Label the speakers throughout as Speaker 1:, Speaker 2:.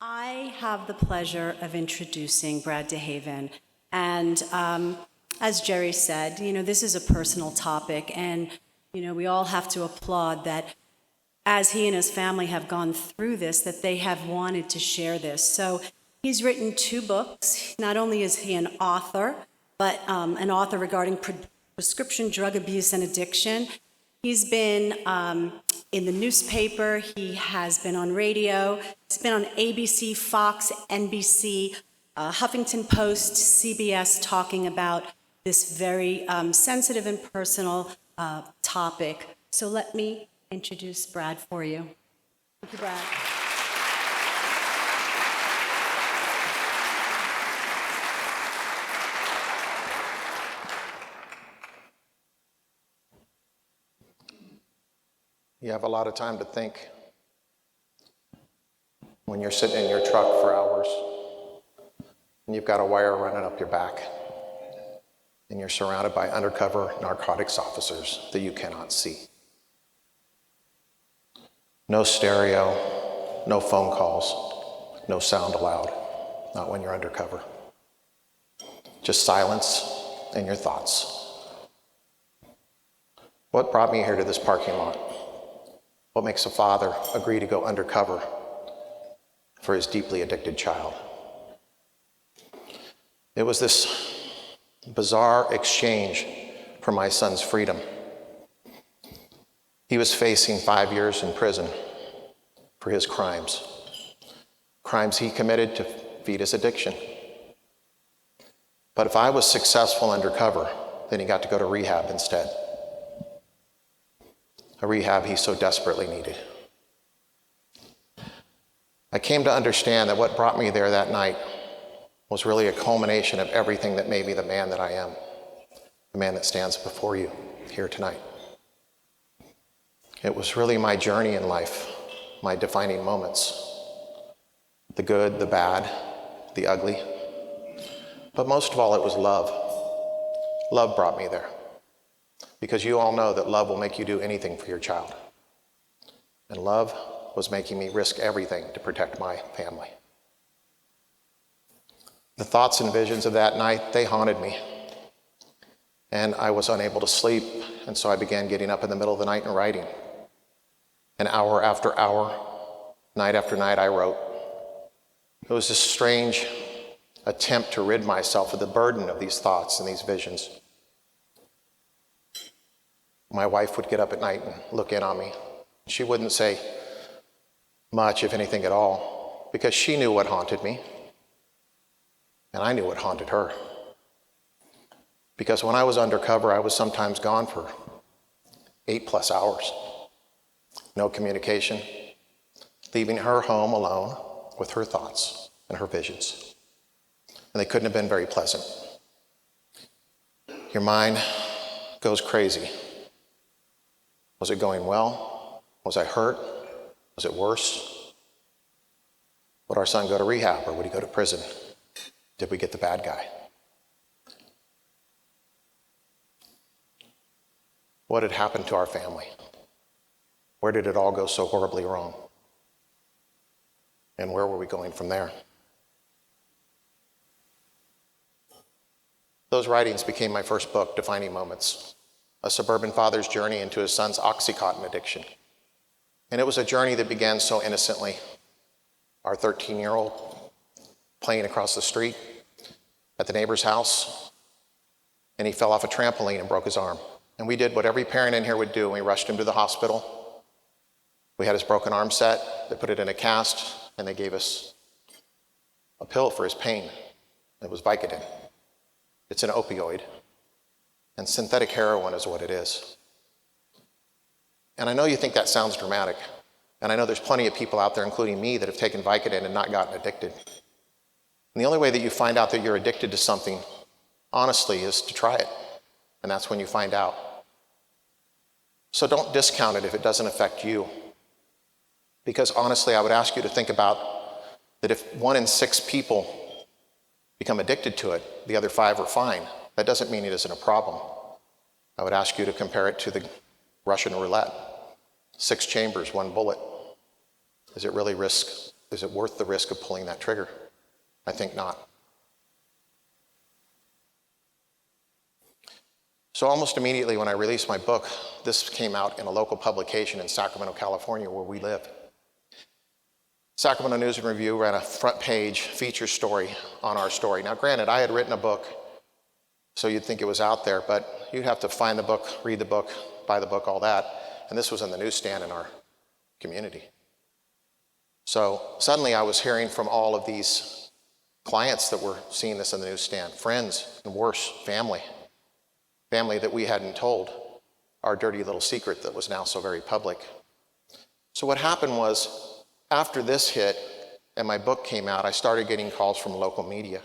Speaker 1: I have the pleasure of introducing Brad DeHaven. And as Jerry said, this is a personal topic, and, we all have to applaud that as he and his family have gone through this, that they have wanted to share this. So he's written 2 books. Not only is he an author, but an author regarding prescription drug abuse and addiction. He's been in the newspaper, he has been on radio, he's been on ABC, Fox, NBC, Huffington Post, CBS, talking about this very sensitive and personal topic. So let me introduce Brad for you. Thank you, Brad.
Speaker 2: You have a lot of time to think when you're sitting in your truck for hours and you've got a wire running up your back and you're surrounded by undercover narcotics officers that you cannot see. No stereo, no phone calls, no sound allowed, not when you're undercover. Just silence and your thoughts. What brought me here to this parking lot? What makes a father agree to go undercover for his deeply addicted child? It was this bizarre exchange for my son's freedom. He was facing 5 years in prison for his crimes he committed to feed his addiction. But if I was successful undercover, then he got to go to rehab instead. A rehab he so desperately needed. I came to understand that what brought me there that night was really a culmination of everything that made me the man that I am, the man that stands before you here tonight. It was really my journey in life, my defining moments, the good, the bad, the ugly. But most of all, it was love. Love brought me there. Because you all know that love will make you do anything for your child. And love was making me risk everything to protect my family. The thoughts and visions of that night, they haunted me. And I was unable to sleep, and so I began getting up in the middle of the night and writing. And hour after hour, night after night, I wrote. It was this strange attempt to rid myself of the burden of these thoughts and these visions. My wife would get up at night and look in on me. She wouldn't say much, if anything at all, because she knew what haunted me, and I knew what haunted her. Because when I was undercover, I was sometimes gone for 8+ hours. No communication, leaving her home alone with her thoughts and her visions. And they couldn't have been very pleasant. Your mind goes crazy. Was it going well? Was I hurt? Was it worse? Would our son go to rehab, or would he go to prison? Did we get the bad guy? What had happened to our family? Where did it all go so horribly wrong? And where were we going from there? Those writings became my first book, Defining Moments. A suburban father's journey into his son's Oxycontin addiction. And it was a journey that began so innocently. Our 13-year-old playing across the street at the neighbor's house, and he fell off a trampoline and broke his arm. And we did what every parent in here would do, and we rushed him to the hospital. We had his broken arm set, they put it in a cast, and they gave us a pill for his pain. It was Vicodin. It's an opioid. And synthetic heroin is what it is. And I know you think that sounds dramatic. And I know there's plenty of people out there, including me, that have taken Vicodin and not gotten addicted. And the only way that you find out that you're addicted to something, honestly, is to try it. And that's when you find out. So don't discount it if it doesn't affect you. Because honestly, I would ask you to think about that if 1 in 6 people become addicted to it, the other 5 are fine. That doesn't mean it isn't a problem. I would ask you to compare it to the Russian roulette. 6 chambers, 1 bullet. Is it really risk is it worth the risk of pulling that trigger? I think not. So almost immediately when I released my book, this came out in a local publication in Sacramento, California, where we live. Sacramento News and Review ran a front page feature story on our story. Now granted, I had written a book, so you'd think it was out there, but you'd have to find the book, read the book, buy the book, all that. And this was in the newsstand in our community. So suddenly I was hearing from all of these clients that were seeing this in the newsstand, friends, and worse, family that we hadn't told our dirty little secret that was now so very public. So what happened was, after this hit and my book came out, I started getting calls from local media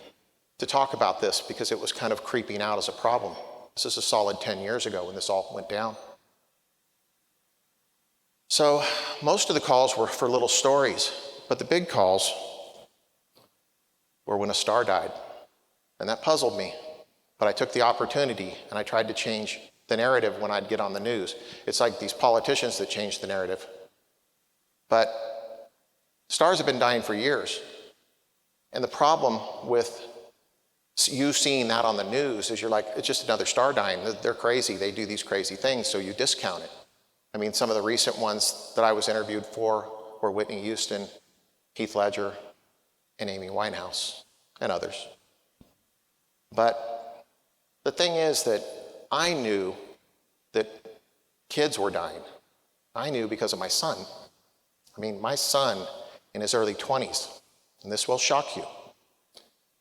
Speaker 2: to talk about this because it was kind of creeping out as a problem. This is a solid 10 years ago when this all went down. So most of the calls were for little stories, but the big calls were when a star died, and that puzzled me. But I took the opportunity and I tried to change the narrative when I'd get on the news. It's like these politicians that change the narrative. But stars have been dying for years. And the problem with you seeing that on the news is you're like, it's just another star dying. They're crazy. They do these crazy things, so you discount it. I mean, some of the recent ones that I was interviewed for were Whitney Houston, Heath Ledger, and Amy Winehouse, and others. But the thing is that I knew that kids were dying. I knew because of my son. I mean, my son in his early 20s, and this will shock you,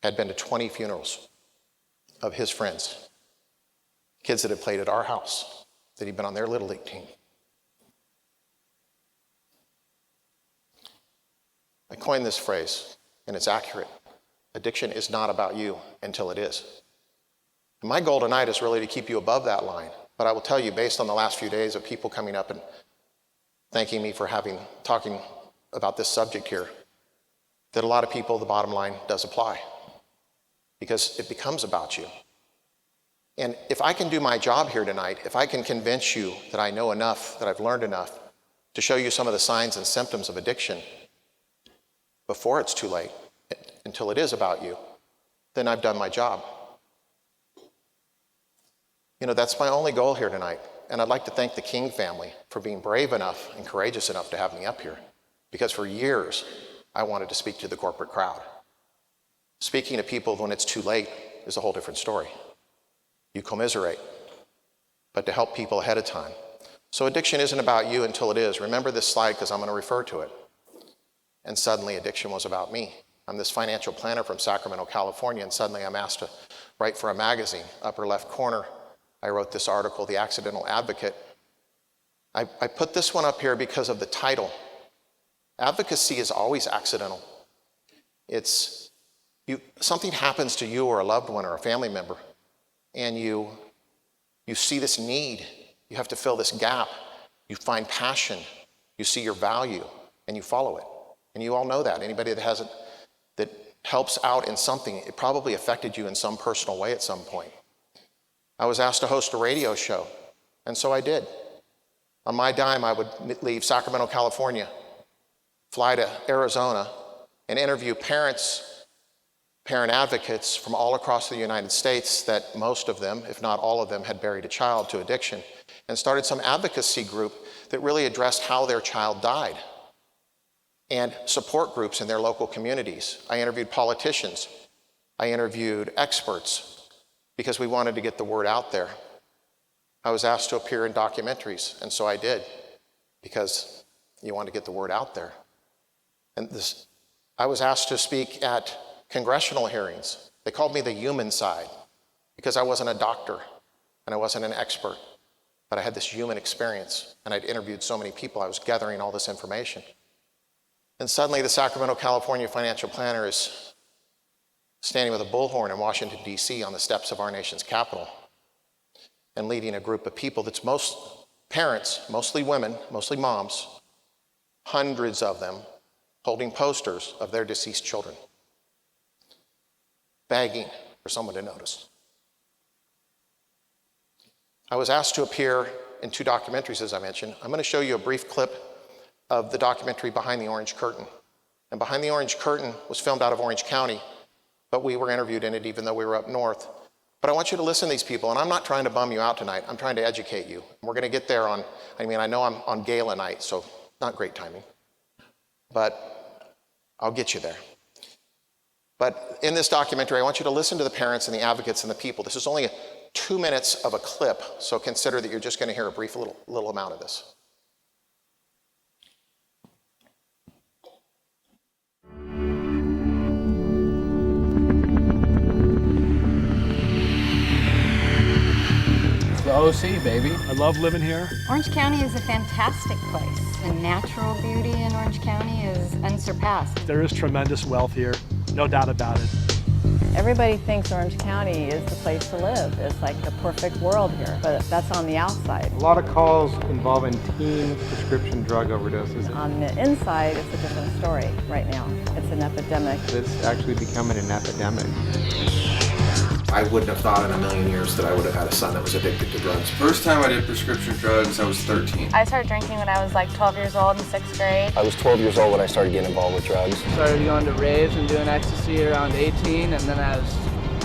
Speaker 2: had been to 20 funerals of his friends, kids that had played at our house, that he'd been on their Little League team. I coined this phrase, and it's accurate. Addiction is not about you until it is. And my goal tonight is really to keep you above that line. But I will tell you, based on the last few days of people coming up and thanking me for talking about this subject here, that a lot of people, the bottom line does apply. Because it becomes about you. And if I can do my job here tonight, if I can convince you that I know enough, that I've learned enough to show you some of the signs and symptoms of addiction before it's too late, until it is about you, then I've done my job. You know, that's my only goal here tonight. And I'd like to thank the King family for being brave enough and courageous enough to have me up here. Because for years, I wanted to speak to the corporate crowd. Speaking to people when it's too late is a whole different story. You commiserate, but to help people ahead of time. So addiction isn't about you until it is. Remember this slide because I'm going to refer to it. And suddenly addiction was about me. I'm this financial planner from Sacramento, California, and suddenly I'm asked to write for a magazine. Upper left corner, I wrote this article, The Accidental Advocate. I put this one up here because of the title. Advocacy is always accidental. It's something happens to you or a loved one or a family member, and you see this need. You have to fill this gap. You find passion. You see your value, and you follow it. And you all know that. Anybody that helps out in something, it probably affected you in some personal way at some point. I was asked to host a radio show, and so I did. On my dime, I would leave Sacramento, California, fly to Arizona, and interview parents, parent advocates from all across the United States that most of them, if not all of them, had buried a child to addiction, and started some advocacy group that really addressed how their child died, and support groups in their local communities. I interviewed politicians. I interviewed experts because we wanted to get the word out there. I was asked to appear in documentaries, and so I did because you want to get the word out there. And I was asked to speak at congressional hearings. They called me the human side because I wasn't a doctor and I wasn't an expert, but I had this human experience, and I'd interviewed so many people. I was gathering all this information. And suddenly the Sacramento, California financial planner is standing with a bullhorn in Washington, D.C. on the steps of our nation's capital and leading a group of people that's most parents, mostly women, mostly moms, hundreds of them holding posters of their deceased children, begging for someone to notice. I was asked to appear in 2 documentaries, as I mentioned. I'm going to show you a brief clip of the documentary Behind the Orange Curtain. And Behind the Orange Curtain was filmed out of Orange County, but we were interviewed in it even though we were up north. But I want you to listen to these people, and I'm not trying to bum you out tonight. I'm trying to educate you. We're going to get there I know I'm on gala night, so not great timing, but I'll get you there. But in this documentary, I want you to listen to the parents and the advocates and the people. This is only 2 minutes of a clip, so consider that you're just going to hear a brief little amount of this.
Speaker 3: The OC, baby. I love living here.
Speaker 4: Orange County is a fantastic place. The natural beauty in Orange County is unsurpassed.
Speaker 3: There is tremendous wealth here, no doubt about it.
Speaker 5: Everybody thinks Orange County is the place to live. It's like the perfect world here, but that's on the outside.
Speaker 6: A lot of calls involving teen prescription drug overdoses.
Speaker 5: On the inside, it's a different story right now. It's an epidemic.
Speaker 6: It's actually becoming an epidemic.
Speaker 2: I wouldn't have thought in a million years that I would have had a son that was addicted to drugs.
Speaker 7: First time I did prescription drugs, I was 13.
Speaker 8: I started drinking when I was like 12 years old in 6th grade.
Speaker 9: I was 12 years old when I started getting involved with drugs.
Speaker 10: Started going to raves and doing ecstasy around 18, and then I was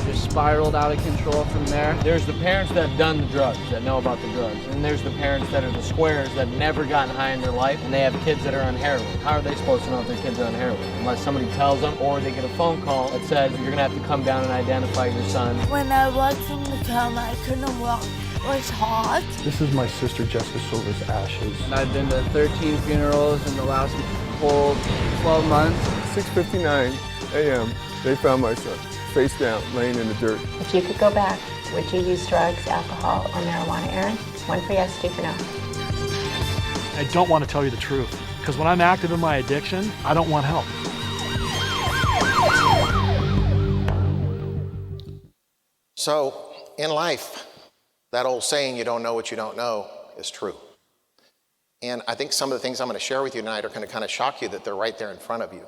Speaker 10: just spiraled out of control from there.
Speaker 3: There's the parents that have done the drugs, that know about the drugs, and there's the parents that are the squares that have never gotten high in their life, and they have kids that are on heroin. How are they supposed to know if their kids are on heroin? Unless somebody tells them, or they get a phone call that says, you're gonna have to come down and identify your son.
Speaker 11: When I was in the coma, I couldn't walk. It was hot.
Speaker 12: This is my sister Jessica Silver's ashes.
Speaker 10: And I've been to 13 funerals in the last whole 12 months.
Speaker 12: 6:59 a.m. they found my son, face down, laying in the dirt.
Speaker 8: If you could go back, would you use drugs, alcohol, or marijuana, Aaron? One for yes, two for no.
Speaker 3: I don't want to tell you the truth, because when I'm active in my addiction, I don't want help.
Speaker 2: So, in life, that old saying, you don't know what you don't know, is true. And I think some of the things I'm going to share with you tonight are going to kind of shock you that they're right there in front of you.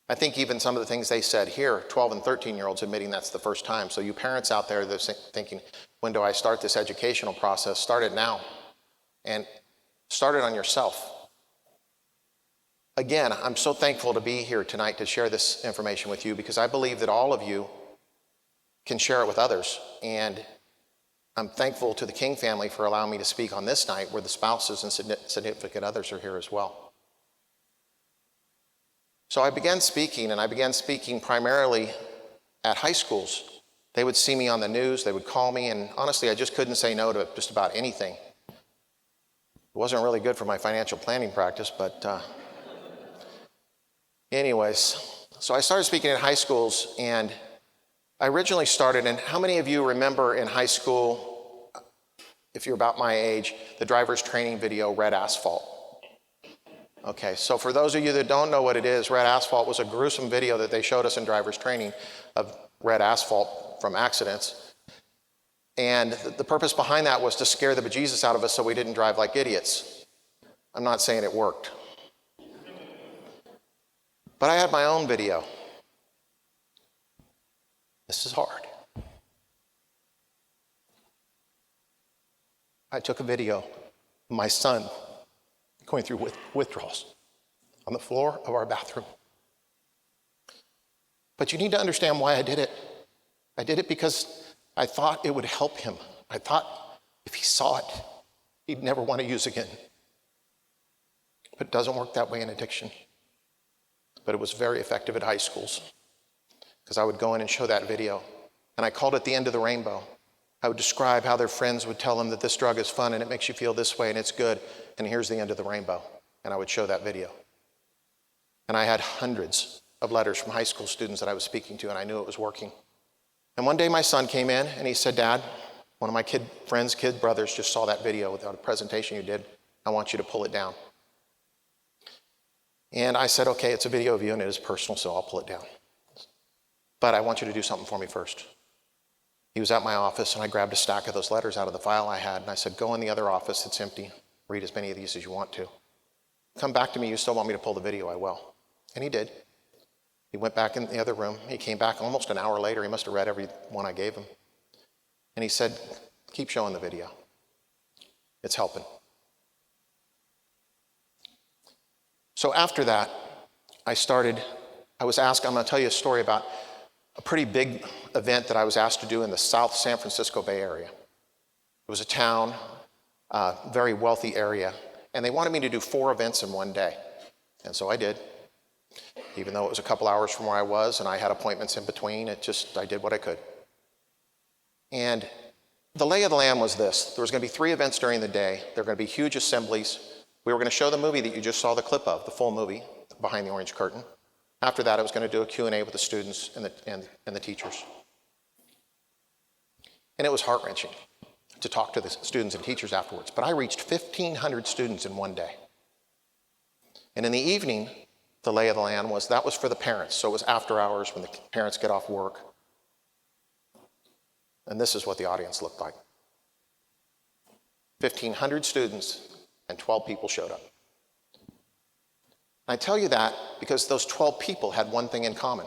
Speaker 2: I think even some of the things they said here, 12 and 13-year-olds admitting that's the first time. So you parents out there that are thinking, when do I start this educational process? Start it now. And start it on yourself. Again, I'm so thankful to be here tonight to share this information with you because I believe that all of you can share it with others. And I'm thankful to the King family for allowing me to speak on this night where the spouses and significant others are here as well. So I began speaking primarily at high schools. They would see me on the news, they would call me, and honestly, I just couldn't say no to just about anything. It wasn't really good for my financial planning practice, but anyways. So I started speaking at high schools, and I originally started, and how many of you remember in high school, if you're about my age, the driver's training video, Red Asphalt? Okay, so for those of you that don't know what it is, Red Asphalt was a gruesome video that they showed us in driver's training of red asphalt from accidents. And the purpose behind that was to scare the bejesus out of us so we didn't drive like idiots. I'm not saying it worked. But I had my own video. This is hard. I took a video of my son going through withdrawals on the floor of our bathroom. But you need to understand why I did it. I did it because I thought it would help him. I thought if he saw it, he'd never want to use again. But it doesn't work that way in addiction. But it was very effective at high schools because I would go in and show that video. And I called it the end of the rainbow. I would describe how their friends would tell them that this drug is fun and it makes you feel this way and it's good. And here's the end of the rainbow. And I would show that video. And I had hundreds of letters from high school students that I was speaking to, and I knew it was working. And one day my son came in and he said, Dad, one of my kid brothers just saw that video without a presentation you did. I want you to pull it down. And I said, okay, it's a video of you and it is personal, so I'll pull it down. But I want you to do something for me first. He was at my office and I grabbed a stack of those letters out of the file I had and I said, go in the other office, it's empty. Read as many of these as you want to. Come back to me, you still want me to pull the video, I will. And he did. He went back in the other room. He came back almost an hour later. He must have read every one I gave him. And he said, keep showing the video. It's helping. So after that, I was asked, I'm going to tell you a story about a pretty big event that I was asked to do in the South San Francisco Bay Area. It was a town, very wealthy area, and they wanted me to do 4 events in one day. And so I did. Even though it was a couple hours from where I was and I had appointments in between, I did what I could. And the lay of the land was this. There was going to be 3 events during the day. There were going to be huge assemblies. We were going to show the movie that you just saw the clip of, the full movie, Behind the Orange Curtain. After that, I was going to do a Q&A with the students and the teachers. And it was heart-wrenching to talk to the students and teachers afterwards. But I reached 1,500 students in one day. And in the evening, the lay of the land was for the parents. So it was after hours when the parents get off work. And this is what the audience looked like. 1,500 students and 12 people showed up. I tell you that because those 12 people had one thing in common.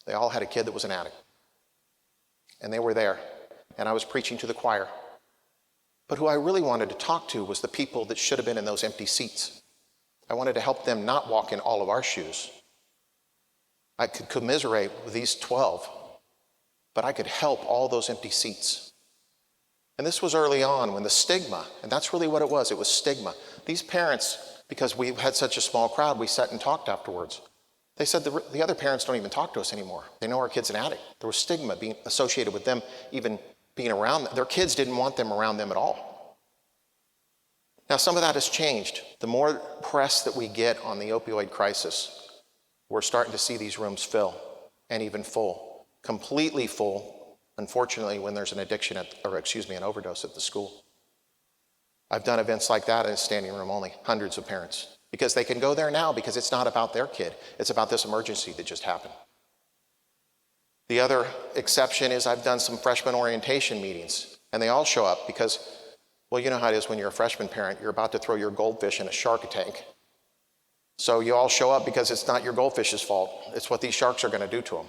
Speaker 2: They all had a kid that was an addict. And they were there. And I was preaching to the choir. But who I really wanted to talk to was the people that should have been in those empty seats. I wanted to help them not walk in all of our shoes. I could commiserate with these 12, but I could help all those empty seats. And this was early on when the stigma, and that's really what it was stigma. These parents, because we had such a small crowd, we sat and talked afterwards. They said the other parents don't even talk to us anymore. They know our kid's an addict. There was stigma being associated with them even being around them. Their kids didn't want them around them at all. Now, some of that has changed. The more press that we get on the opioid crisis, we're starting to see these rooms fill, and even full, completely full, unfortunately, when there's an an overdose at the school. I've done events like that in a standing room only, hundreds of parents, because they can go there now because it's not about their kid. It's about this emergency that just happened. The other exception is I've done some freshman orientation meetings, and they all show up because, well, you know how it is when you're a freshman parent, you're about to throw your goldfish in a shark tank. So you all show up because it's not your goldfish's fault. It's what these sharks are going to do to them.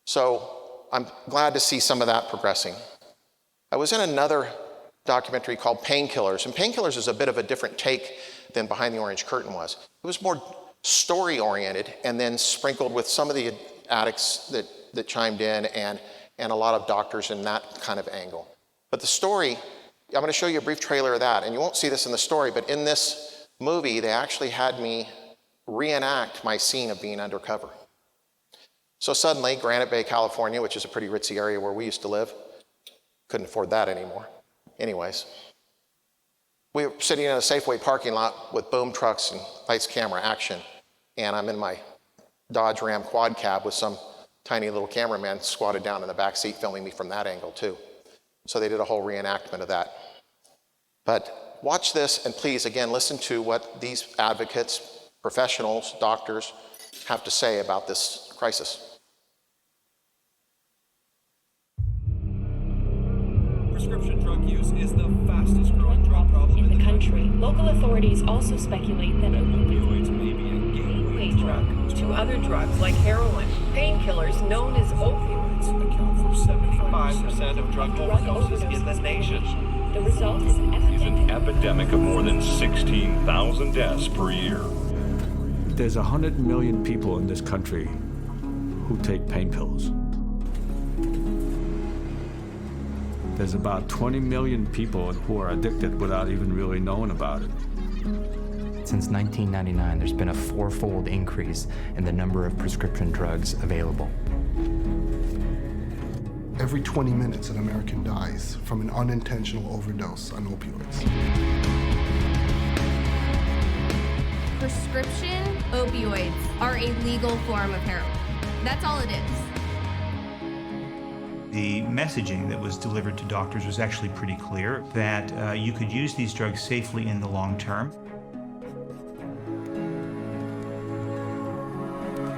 Speaker 2: So I'm glad to see some of that progressing. I was in another documentary called Painkillers, and Painkillers is a bit of a different take than Behind the Orange Curtain was. It was more story-oriented and then sprinkled with some of the addicts that chimed in and a lot of doctors in that kind of angle. But the story, I'm going to show you a brief trailer of that, and you won't see this in the story, but in this movie, they actually had me reenact my scene of being undercover. So suddenly, Granite Bay, California, which is a pretty ritzy area where we used to live, couldn't afford that anymore. Anyways, we were sitting in a Safeway parking lot with boom trucks and lights, camera, action, and I'm in my Dodge Ram quad cab with some tiny little cameraman squatted down in the back seat filming me from that angle too. So they did a whole reenactment of that. But watch this, and please, again, listen to what these advocates, professionals, doctors have to say about this crisis.
Speaker 13: Prescription drug use is the fastest growing drug problem in the country.
Speaker 14: Local authorities also speculate that
Speaker 13: opioids may be a gateway drug
Speaker 14: to other drugs like heroin, painkillers known as opioids,
Speaker 13: account for 75% of drug overdoses in the nation.
Speaker 14: The result is
Speaker 15: an epidemic of more than 16,000 deaths per year.
Speaker 16: There's 100 million people in this country who take pain pills. There's about 20 million people who are addicted without even really knowing about it.
Speaker 17: Since 1999, there's been a 4-fold increase in the number of prescription drugs available.
Speaker 18: Every 20 minutes, an American dies from an unintentional overdose on opioids.
Speaker 19: Prescription opioids are a legal form of heroin. That's all it is.
Speaker 20: The messaging that was delivered to doctors was actually pretty clear, that you could use these drugs safely in the long term.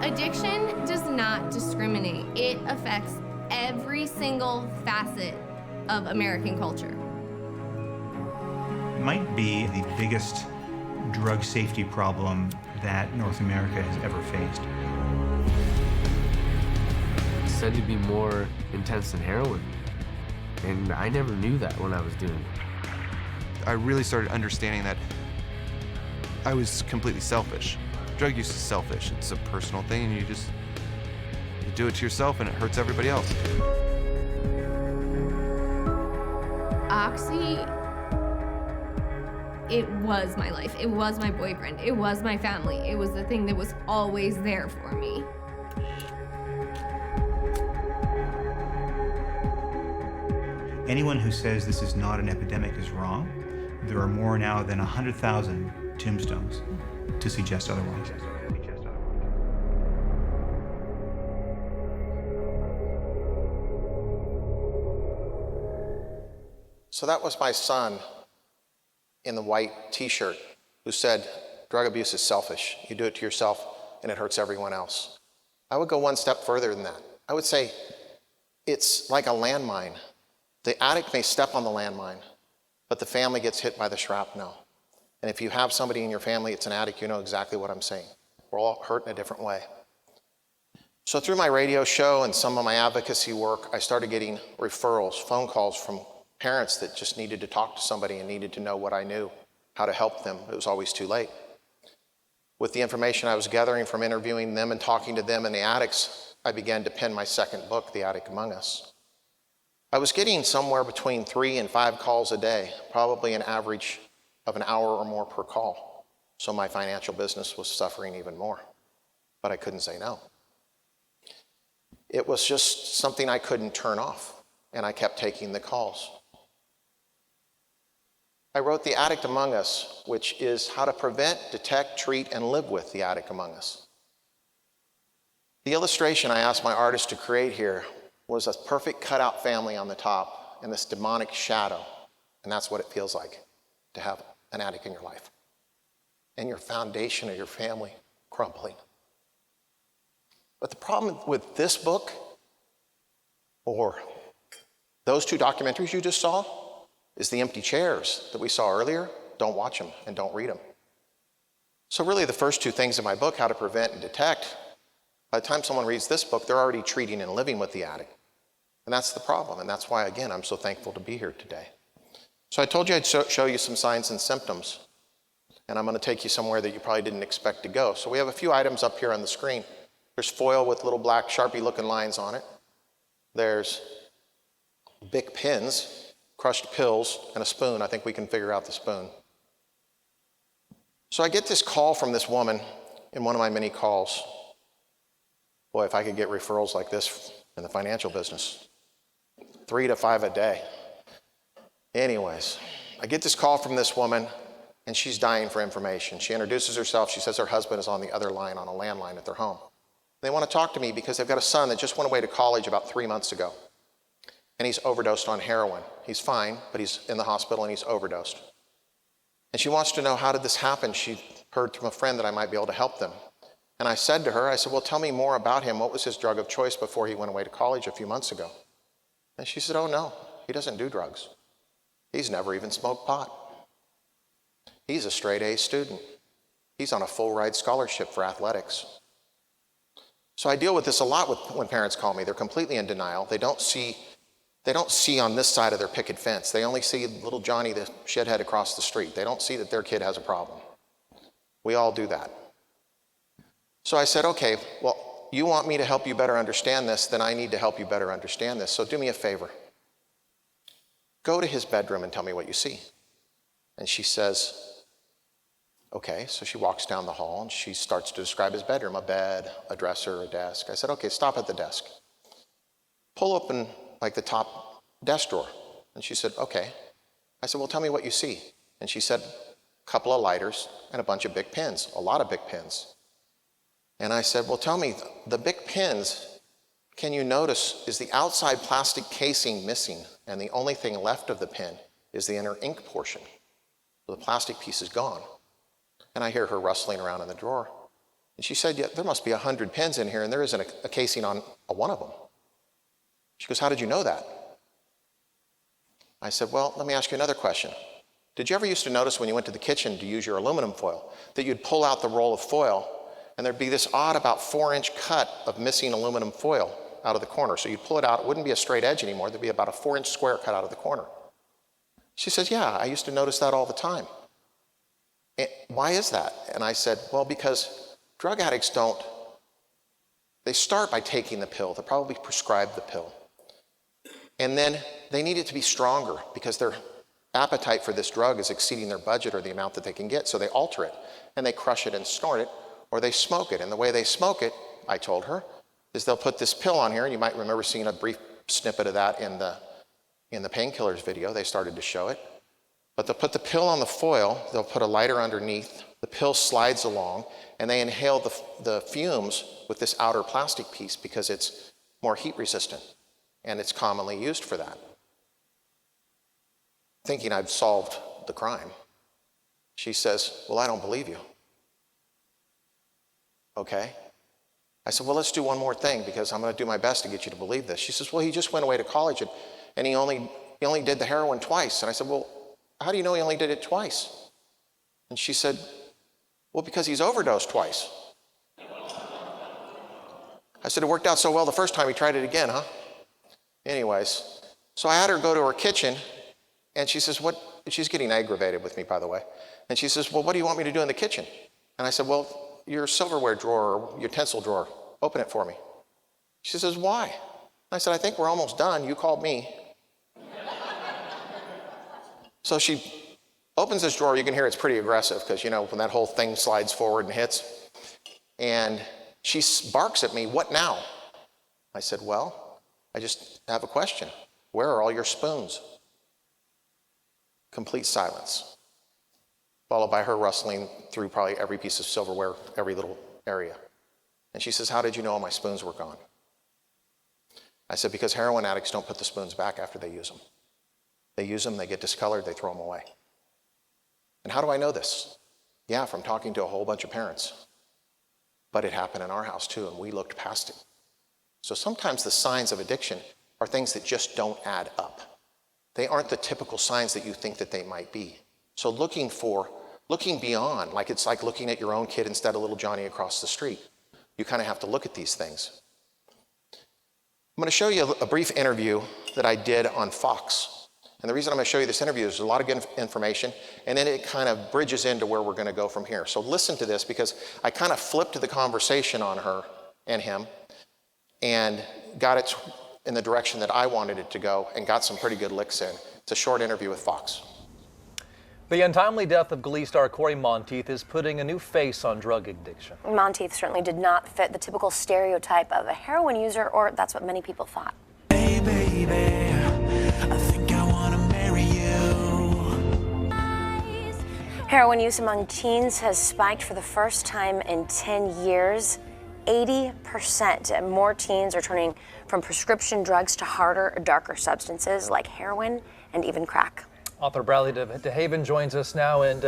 Speaker 19: Addiction does not discriminate. It affects every single facet of American culture.
Speaker 20: It might be the biggest drug safety problem that North America has ever faced.
Speaker 3: It's said to be more intense than heroin, and I never knew that when I was doing it.
Speaker 21: I really started understanding that I was completely selfish.
Speaker 7: Drug use is selfish. It's a personal thing, and you do it to yourself, and it hurts everybody else.
Speaker 19: Oxy, it was my life. It was my boyfriend. It was my family. It was the thing that was always there for me.
Speaker 20: Anyone who says this is not an epidemic is wrong. There are more now than 100,000 tombstones to suggest otherwise.
Speaker 2: So that was my son in the white t-shirt who said, drug abuse is selfish. You do it to yourself and it hurts everyone else. I would go one step further than that. I would say it's like a landmine. The addict may step on the landmine, but the family gets hit by the shrapnel. And if you have somebody in your family that's an addict, you know exactly what I'm saying. We're all hurt in a different way. So through my radio show and some of my advocacy work, I started getting referrals, phone calls from parents that just needed to talk to somebody and needed to know what I knew, how to help them. It was always too late. With the information I was gathering from interviewing them and talking to them and the addicts, I began to pen my second book, The Addict Among Us. I was getting somewhere between 3 and 5 calls a day, probably an average of an hour or more per call. So my financial business was suffering even more, but I couldn't say no. It was just something I couldn't turn off, and I kept taking the calls. I wrote The Addict Among Us, which is how to prevent, detect, treat, and live with the addict among us. The illustration I asked my artist to create here was a perfect cutout family on the top and this demonic shadow, and that's what it feels like to have an addict in your life and your foundation of your family crumbling. But the problem with this book or those 2 documentaries you just saw is the empty chairs that we saw earlier. Don't watch them and don't read them. So really the first 2 things in my book, how to prevent and detect, by the time someone reads this book, they're already treating and living with the addict. And that's the problem. And that's why, again, I'm so thankful to be here today. So I told you I'd show you some signs and symptoms. And I'm going to take you somewhere that you probably didn't expect to go. So we have a few items up here on the screen. There's foil with little black Sharpie-looking lines on it. There's Bic pins, crushed pills, and a spoon. I think we can figure out the spoon. So I get this call from this woman in one of my many calls. Boy, if I could get referrals like this in the financial business, 3 to 5 a day. Anyways, I get this call from this woman, and she's dying for information. She introduces herself. She says her husband is on the other line on a landline at their home. They want to talk to me because they've got a son that just went away to college about 3 months ago. And he's overdosed on heroin. He's fine, but he's in the hospital and he's overdosed. And she wants to know, how did this happen? She heard from a friend that I might be able to help them. And I said to her, well, tell me more about him. What was his drug of choice before he went away to college a few months ago? And she said, oh no, he doesn't do drugs. He's never even smoked pot. He's a straight A student. He's on a full ride scholarship for athletics. So I deal with this a lot when parents call me. They're completely in denial. They don't see on this side of their picket fence. They only see little Johnny, the shithead across the street. They don't see that their kid has a problem. We all do that. So I said, okay, well, you want me to help you better understand this, then I need to help you better understand this. So do me a favor. Go to his bedroom and tell me what you see. And she says, okay. So she walks down the hall and she starts to describe his bedroom, a bed, a dresser, a desk. I said, okay, stop at the desk. Pull open like the top desk drawer. And she said, okay. I said, well, tell me what you see. And she said, a couple of lighters and a bunch of Bic pens, a lot of Bic pens. And I said, well, tell me, the Bic pens, can you notice, is the outside plastic casing missing? And the only thing left of the pen is the inner ink portion. So the plastic piece is gone. And I hear her rustling around in the drawer. And she said, yeah, there must be 100 pens in here, and there isn't a casing on one of them. She goes, how did you know that? I said, well, let me ask you another question. Did you ever used to notice when you went to the kitchen to use your aluminum foil that you'd pull out the roll of foil and there'd be this odd about 4-inch cut of missing aluminum foil out of the corner? So you'd pull it out, it wouldn't be a straight edge anymore, there'd be about a 4-inch square cut out of the corner. She says, yeah, I used to notice that all the time. And why is that? And I said, well, because drug addicts they start by taking the pill. They're probably prescribed the pill. And then they need it to be stronger because their appetite for this drug is exceeding their budget or the amount that they can get. So they alter it and they crush it and snort it, or they smoke it. And the way they smoke it, I told her, is they'll put this pill on here, and you might remember seeing a brief snippet of that in the painkillers video. They started to show it. But they'll put the pill on the foil, they'll put a lighter underneath, the pill slides along, and they inhale the fumes with this outer plastic piece because it's more heat resistant, and it's commonly used for that. Thinking I've solved the crime, she says, well, I don't believe you. Okay. I said, well, let's do one more thing because I'm going to do my best to get you to believe this. She says, well, he just went away to college and he only did the heroin twice. And I said, well, how do you know he only did it twice? And she said, well, because he's overdosed twice. I said, it worked out so well the first time, he tried it again, huh? Anyways, so I had her go to her kitchen, and she says, she's getting aggravated with me, by the way. And she says, well, what do you want me to do in the kitchen? And I said, well, your silverware drawer, or utensil drawer, open it for me. She says, why? And I said, I think we're almost done. You called me. So she opens this drawer. You can hear it's pretty aggressive because, when that whole thing slides forward and hits. And she barks at me, what now? I said, well, I just have a question. Where are all your spoons? Complete silence, followed by her rustling through probably every piece of silverware, every little area. And she says, how did you know all my spoons were gone? I said, because heroin addicts don't put the spoons back after they use them. They use them, they get discolored, they throw them away. And how do I know this? Yeah, from talking to a whole bunch of parents. But it happened in our house too, and we looked past it. So sometimes the signs of addiction are things that just don't add up. They aren't the typical signs that you think that they might be. So looking beyond, it's like looking at your own kid instead of little Johnny across the street. You kind of have to look at these things. I'm going to show you a brief interview that I did on Fox. And the reason I'm going to show you this interview is there's a lot of good information, and then it kind of bridges into where we're going to go from here. So listen to this because I kind of flipped the conversation on her and him and got it in the direction that I wanted it to go and got some pretty good licks in. It's a short interview with Fox.
Speaker 21: The untimely death of Glee star Corey Monteith is putting a new face on drug addiction.
Speaker 22: Monteith certainly did not fit the typical stereotype of a heroin user, or that's what many people thought.
Speaker 11: Hey, baby, I think I want to marry you.
Speaker 22: Heroin use among teens has spiked for the first time in 10 years. 80% more teens are turning from prescription drugs to harder, darker substances like heroin and even crack.
Speaker 21: Author Bradley DeHaven joins us now. And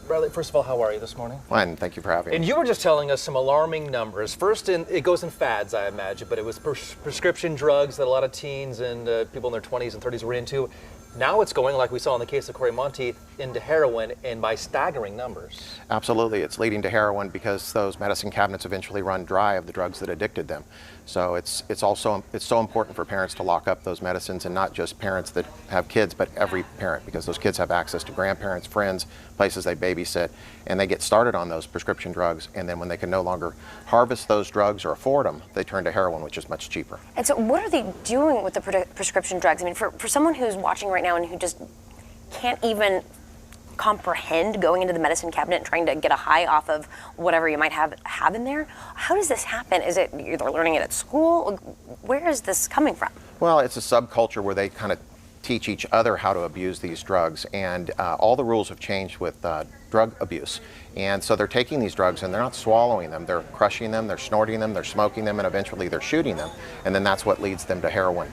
Speaker 21: Bradley, first of all, how are you this morning?
Speaker 2: Fine, thank you for having me.
Speaker 21: And you were just telling us some alarming numbers. First, it goes in fads, I imagine, but it was prescription drugs that a lot of teens and people in their 20s and 30s were into. Now it's going, like we saw in the case of Corey Monteith, into heroin, and by staggering numbers.
Speaker 2: Absolutely, it's leading to heroin because those medicine cabinets eventually run dry of the drugs that addicted them. So it's so important for parents to lock up those medicines, and not just parents that have kids, but every parent, because those kids have access to grandparents, friends, places they babysit, and they get started on those prescription drugs, and then when they can no longer harvest those drugs or afford them, they turn to heroin, which is much cheaper.
Speaker 22: And so what are they doing with the prescription drugs? I mean, for someone who's watching right now and who just can't even comprehend going into the medicine cabinet and trying to get a high off of whatever you might have in there, how does this happen? Is it they're learning it at school? Where is this coming from?
Speaker 2: Well, it's a subculture where they kind of teach each other how to abuse these drugs, and all the rules have changed with drug abuse. And so they're taking these drugs and they're not swallowing them, they're crushing them, they're snorting them, they're smoking them, and eventually they're shooting them. And then that's what leads them to heroin,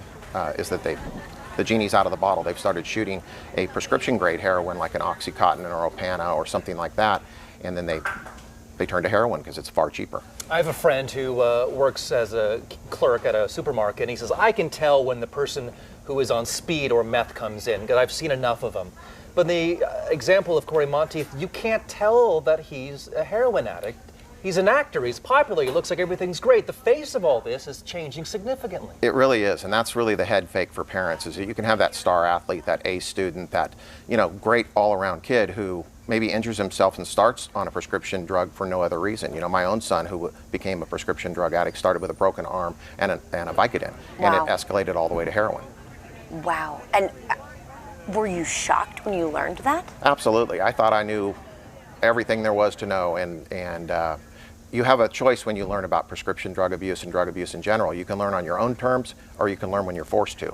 Speaker 2: is that the genie's out of the bottle. They've started shooting a prescription grade heroin like an Oxycontin or Opana or something like that, and then they turn to heroin because it's far cheaper.
Speaker 21: I have a friend who works as a clerk at a supermarket, and he says, I can tell when the person who is on speed or meth comes in, because I've seen enough of them. But in the example of Corey Monteith, you can't tell that he's a heroin addict. He's an actor, he's popular, he looks like everything's great. The face of all this is changing significantly.
Speaker 2: It really is, and that's really the head fake for parents, is that you can have that star athlete, that A student, that great all-around kid who maybe injures himself and starts on a prescription drug for no other reason. You know, my own son, who became a prescription drug addict, started with a broken arm and a Vicodin, and it escalated all the way to heroin.
Speaker 22: Wow. And were you shocked when you learned that?
Speaker 2: Absolutely. I thought I knew everything there was to know, and you have a choice when you learn about prescription drug abuse and drug abuse in general. You can learn on your own terms, or you can learn when you're forced to.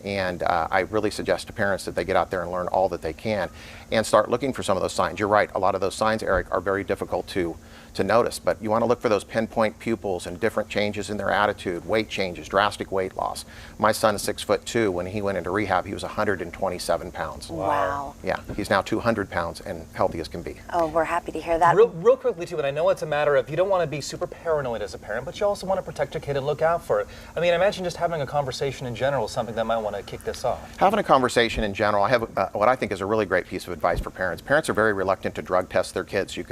Speaker 2: And I really suggest to parents that they get out there and learn all that they can and start looking for some of those signs. You're right, a lot of those signs, Eric, are very difficult to notice, but you want to look for those pinpoint pupils and different changes in their attitude, weight changes, drastic weight loss. My son is 6'2". When he went into rehab, he was 127 pounds.
Speaker 22: Wow.
Speaker 2: Yeah, he's now 200 pounds and healthy as can be.
Speaker 22: Oh, we're happy to hear that.
Speaker 21: Real quickly too, and I know it's a matter of you don't want to be super paranoid as a parent, but you also want to protect your kid and look out for it. I mean, imagine just having a conversation in general is something that might want to kick this off.
Speaker 2: Having a conversation in general, I have what I think is a really great piece of advice for parents. Parents are very reluctant to drug test their kids. You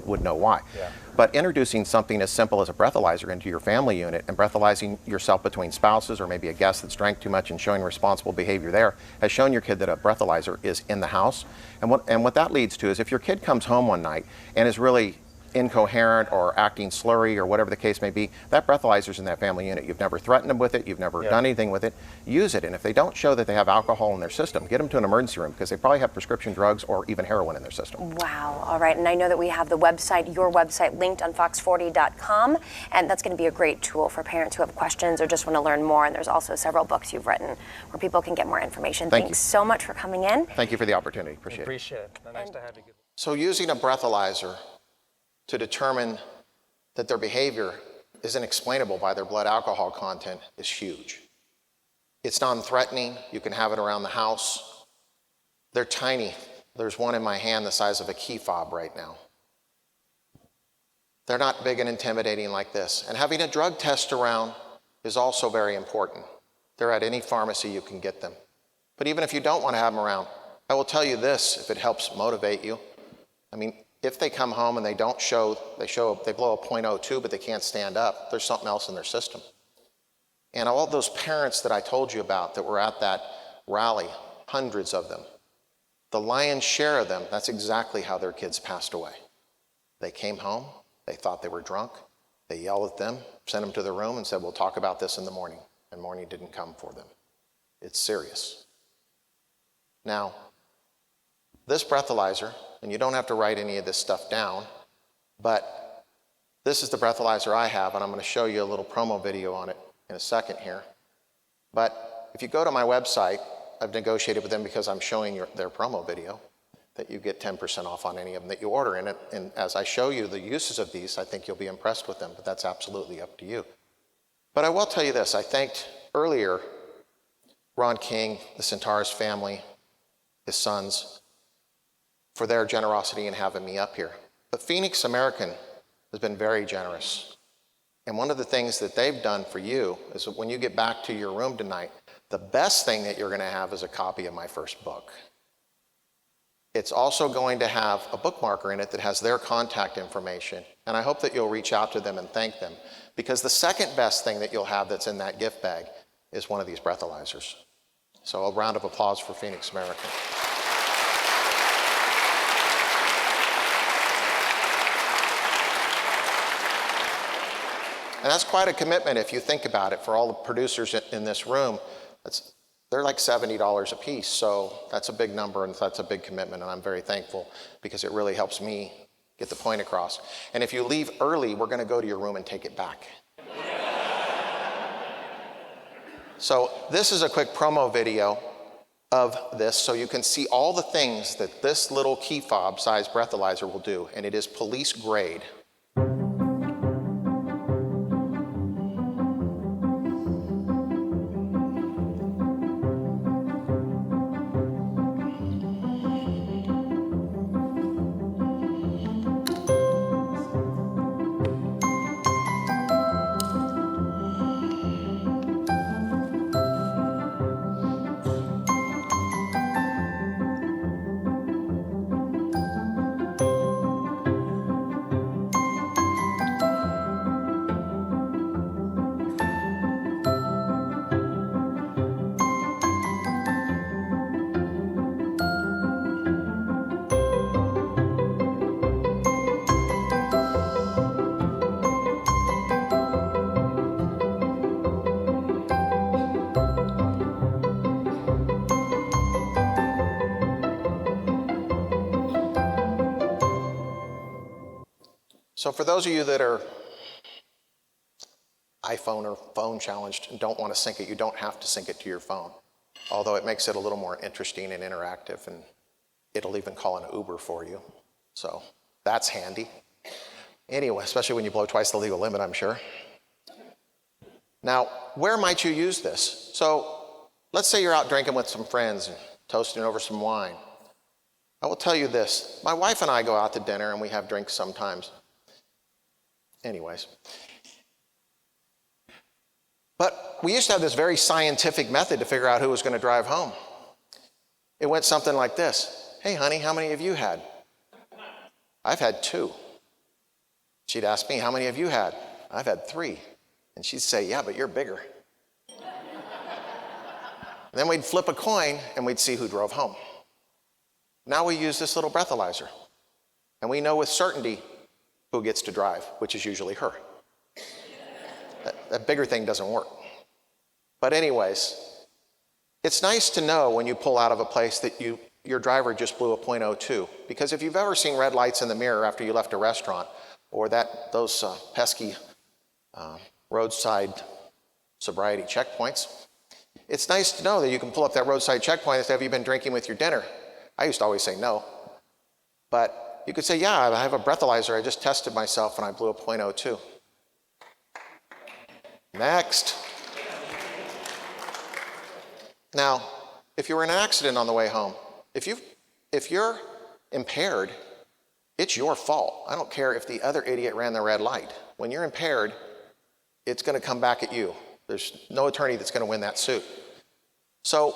Speaker 2: would know why.
Speaker 21: Yeah.
Speaker 2: But introducing something as simple as a breathalyzer into your family unit and breathalyzing yourself between spouses or maybe a guest that's drank too much and showing responsible behavior there has shown your kid that a breathalyzer is in the house. And what that leads to is if your kid comes home one night and is really incoherent or acting slurry or whatever the case may be, that breathalyzer's in that family unit. You've never threatened them with it, you've never done anything with it, use it. And if they don't show that they have alcohol in their system, get them to an emergency room because they probably have prescription drugs or even heroin in their system.
Speaker 22: Wow, all right, and I know that we have the website, your website, linked on fox40.com, and that's going to be a great tool for parents who have questions or just want to learn more, and there's also several books you've written where people can get more information. Thanks so much for coming in.
Speaker 2: Thank you for the opportunity, appreciate
Speaker 21: it. Nice to have you.
Speaker 2: So using a breathalyzer to determine that their behavior isn't explainable by their blood alcohol content is huge. It's non-threatening. You can have it around the house. They're tiny. There's one in my hand the size of a key fob right now. They're not big and intimidating like this. And having a drug test around is also very important. They're at any pharmacy you can get them. But even if you don't want to have them around, I will tell you this, if it helps motivate you. I mean, if they come home and they blow a .02, but they can't stand up, there's something else in their system. And all those parents that I told you about that were at that rally, hundreds of them, the lion's share of them, that's exactly how their kids passed away. They came home, they thought they were drunk, they yelled at them, sent them to their room and said, we'll talk about this in the morning. And morning didn't come for them. It's serious. Now, this breathalyzer, and you don't have to write any of this stuff down, but this is the breathalyzer I have, and I'm going to show you a little promo video on it in a second here. But if you go to my website, I've negotiated with them because I'm showing their promo video, that you get 10% off on any of them that you order. And as I show you the uses of these, I think you'll be impressed with them, but that's absolutely up to you. But I will tell you this, I thanked earlier Ron King, the Centaurus family, his sons, for their generosity in having me up here. But Phoenix American has been very generous. And one of the things that they've done for you is that when you get back to your room tonight, the best thing that you're going to have is a copy of my first book. It's also going to have a bookmarker in it that has their contact information. And I hope that you'll reach out to them and thank them. Because the second best thing that you'll have that's in that gift bag is one of these breathalyzers. So a round of applause for Phoenix American. And that's quite a commitment if you think about it. For all the producers in this room, they're like $70 a piece. So that's a big number and that's a big commitment. And I'm very thankful because it really helps me get the point across. And if you leave early, we're going to go to your room and take it back. So this is a quick promo video of this so you can see all the things that this little key fob size breathalyzer will do. And it is police grade. So for those of you that are iPhone or phone challenged and don't want to sync it, you don't have to sync it to your phone. Although it makes it a little more interesting and interactive, and it'll even call an Uber for you. So that's handy. Anyway, especially when you blow twice the legal limit, I'm sure. Now, where might you use this? So let's say you're out drinking with some friends and toasting over some wine. I will tell you this. My wife and I go out to dinner and we have drinks sometimes. Anyways. But we used to have this very scientific method to figure out who was going to drive home. It went something like this. Hey, honey, how many have you had? I've had 2. She'd ask me, how many have you had? I've had 3. And she'd say, yeah, but you're bigger. Then we'd flip a coin and we'd see who drove home. Now we use this little breathalyzer. And we know with certainty who gets to drive, which is usually her. That bigger thing doesn't work. But anyways, it's nice to know when you pull out of a place that your driver just blew a .02. Because if you've ever seen red lights in the mirror after you left a restaurant, or those pesky roadside sobriety checkpoints, it's nice to know that you can pull up that roadside checkpoint and say, have you been drinking with your dinner? I used to always say no. But you could say, yeah, I have a breathalyzer. I just tested myself and I blew a .02. Next. Now, if you were in an accident on the way home, if you're impaired, it's your fault. I don't care if the other idiot ran the red light. When you're impaired, it's going to come back at you. There's no attorney that's going to win that suit. So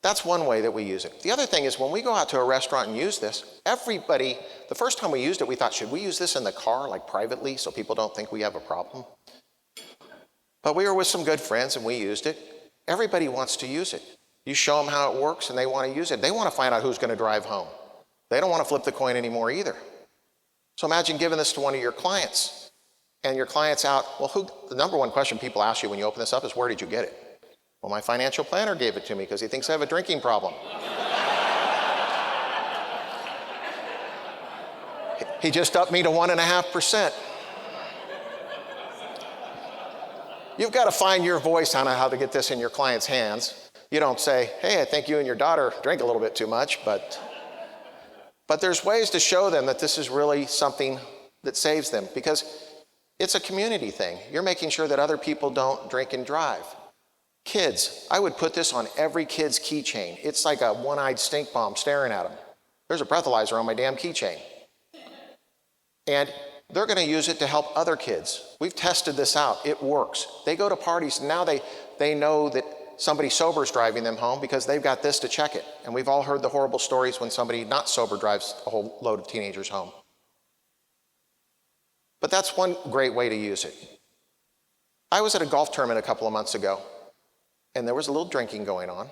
Speaker 2: that's one way that we use it. The other thing is when we go out to a restaurant and use this, everybody, the first time we used it, we thought, should we use this in the car, like privately, so people don't think we have a problem? But we were with some good friends and we used it. Everybody wants to use it. You show them how it works and they want to use it. They want to find out who's going to drive home. They don't want to flip the coin anymore either. So imagine giving this to one of your clients and your client's out. Well, the number one question people ask you when you open this up is, where did you get it? Well, my financial planner gave it to me because he thinks I have a drinking problem. He just upped me to 1.5%. You've got to find your voice on how to get this in your client's hands. You don't say, hey, I think you and your daughter drink a little bit too much, but there's ways to show them that this is really something that saves them, because it's a community thing. You're making sure that other people don't drink and drive. Kids, I would put this on every kid's keychain. It's like a one-eyed stink bomb staring at them. There's a breathalyzer on my damn keychain. And they're going to use it to help other kids. We've tested this out. It works. They go to parties, and now they know that somebody sober is driving them home because they've got this to check it. And we've all heard the horrible stories when somebody not sober drives a whole load of teenagers home. But that's one great way to use it. I was at a golf tournament a couple of months ago, and there was a little drinking going on.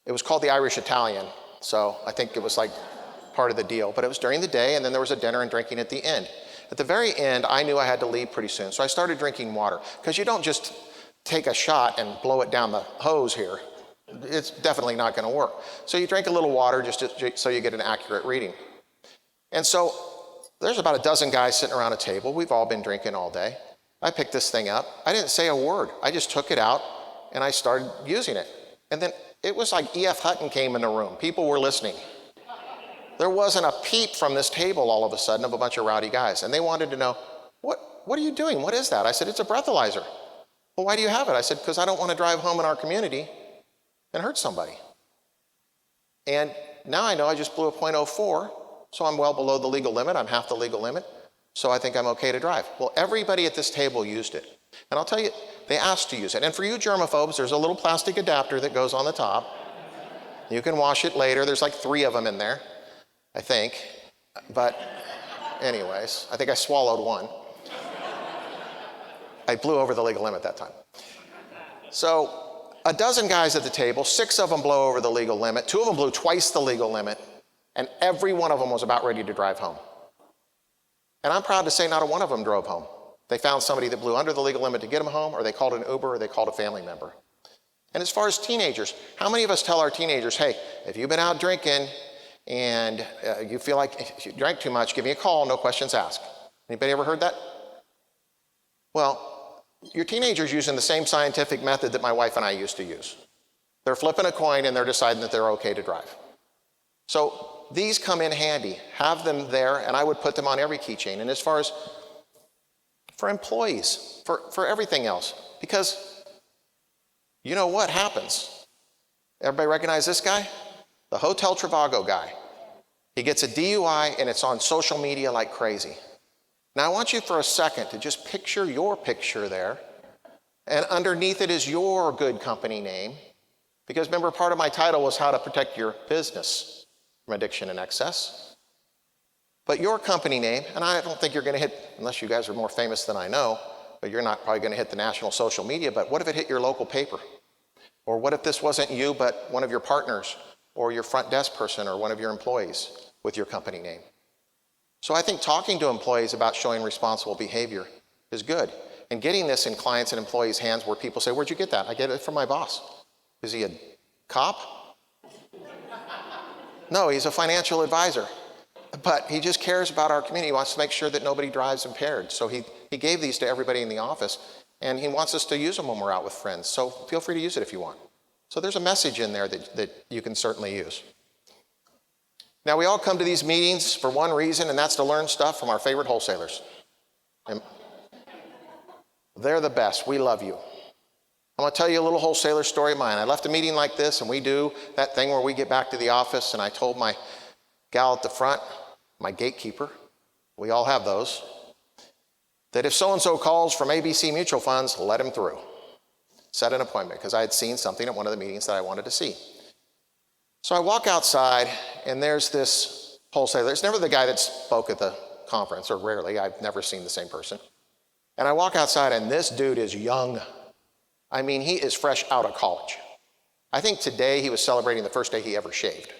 Speaker 2: It was called the Irish Italian, so I think it was like part of the deal. But it was during the day, and then there was a dinner and drinking at the end. At the very end, I knew I had to leave pretty soon, so I started drinking water, because you don't just take a shot and blow it down the hose here. It's definitely not going to work. So you drink a little water just so you get an accurate reading. And so there's about a dozen guys sitting around a table. We've all been drinking all day. I picked this thing up. I didn't say a word. I just took it out and I started using it. And then it was like E.F. Hutton came in the room. People were listening. There wasn't a peep from this table all of a sudden of a bunch of rowdy guys. And they wanted to know, what are you doing? What is that? I said, it's a breathalyzer. Well, why do you have it? I said, because I don't want to drive home in our community and hurt somebody. And now I know I just blew a .04, so I'm well below the legal limit. I'm half the legal limit, so I think I'm okay to drive. Well, everybody at this table used it. And I'll tell you, they asked to use it. And for you germaphobes, there's a little plastic adapter that goes on the top. You can wash it later. There's like 3 of them in there, I think. But anyways, I think I swallowed one. I blew over the legal limit that time. So a dozen guys at the table, 6 of them blow over the legal limit. 2 of them blew twice the legal limit. And every one of them was about ready to drive home. And I'm proud to say not a one of them drove home. They found somebody that blew under the legal limit to get them home, or they called an Uber, or they called a family member. And as far as teenagers, how many of us tell our teenagers, hey, if you've been out drinking and you feel like if you drank too much, give me a call, no questions asked. Anybody ever heard that? Well, your teenager's using the same scientific method that my wife and I used to use. They're flipping a coin and they're deciding that they're okay to drive. So these come in handy. Have them there, and I would put them on every keychain. And as far as for employees, for everything else, because you know what happens? Everybody recognize this guy? The Hotel Trivago guy. He gets a DUI and it's on social media like crazy. Now I want you for a second to just picture your picture there, and underneath it is your good company name, because remember, part of my title was how to protect your business from addiction and excess. But your company name, and I don't think you're going to hit, unless you guys are more famous than I know, but you're not probably going to hit the national social media, but what if it hit your local paper? Or what if this wasn't you, but one of your partners, or your front desk person, or one of your employees with your company name? So I think talking to employees about showing responsible behavior is good. And getting this in clients and employees' hands where people say, where'd you get that? I get it from my boss. Is he a cop? No, he's a financial advisor. But he just cares about our community. He wants to make sure that nobody drives impaired. So he gave these to everybody in the office, and he wants us to use them when we're out with friends. So feel free to use it if you want. So there's a message in there that you can certainly use. Now, we all come to these meetings for one reason, and that's to learn stuff from our favorite wholesalers. And they're the best. We love you. I'm going to tell you a little wholesaler story of mine. I left a meeting like this, and we do that thing where we get back to the office, and I told my gal at the front, my gatekeeper, we all have those, that if so-and-so calls from ABC Mutual Funds, let him through. Set an appointment, because I had seen something at one of the meetings that I wanted to see. So I walk outside, and there's this wholesaler. It's never the guy that spoke at the conference, or rarely. I've never seen the same person. And I walk outside, and this dude is young. I mean, he is fresh out of college. I think today he was celebrating the first day he ever shaved.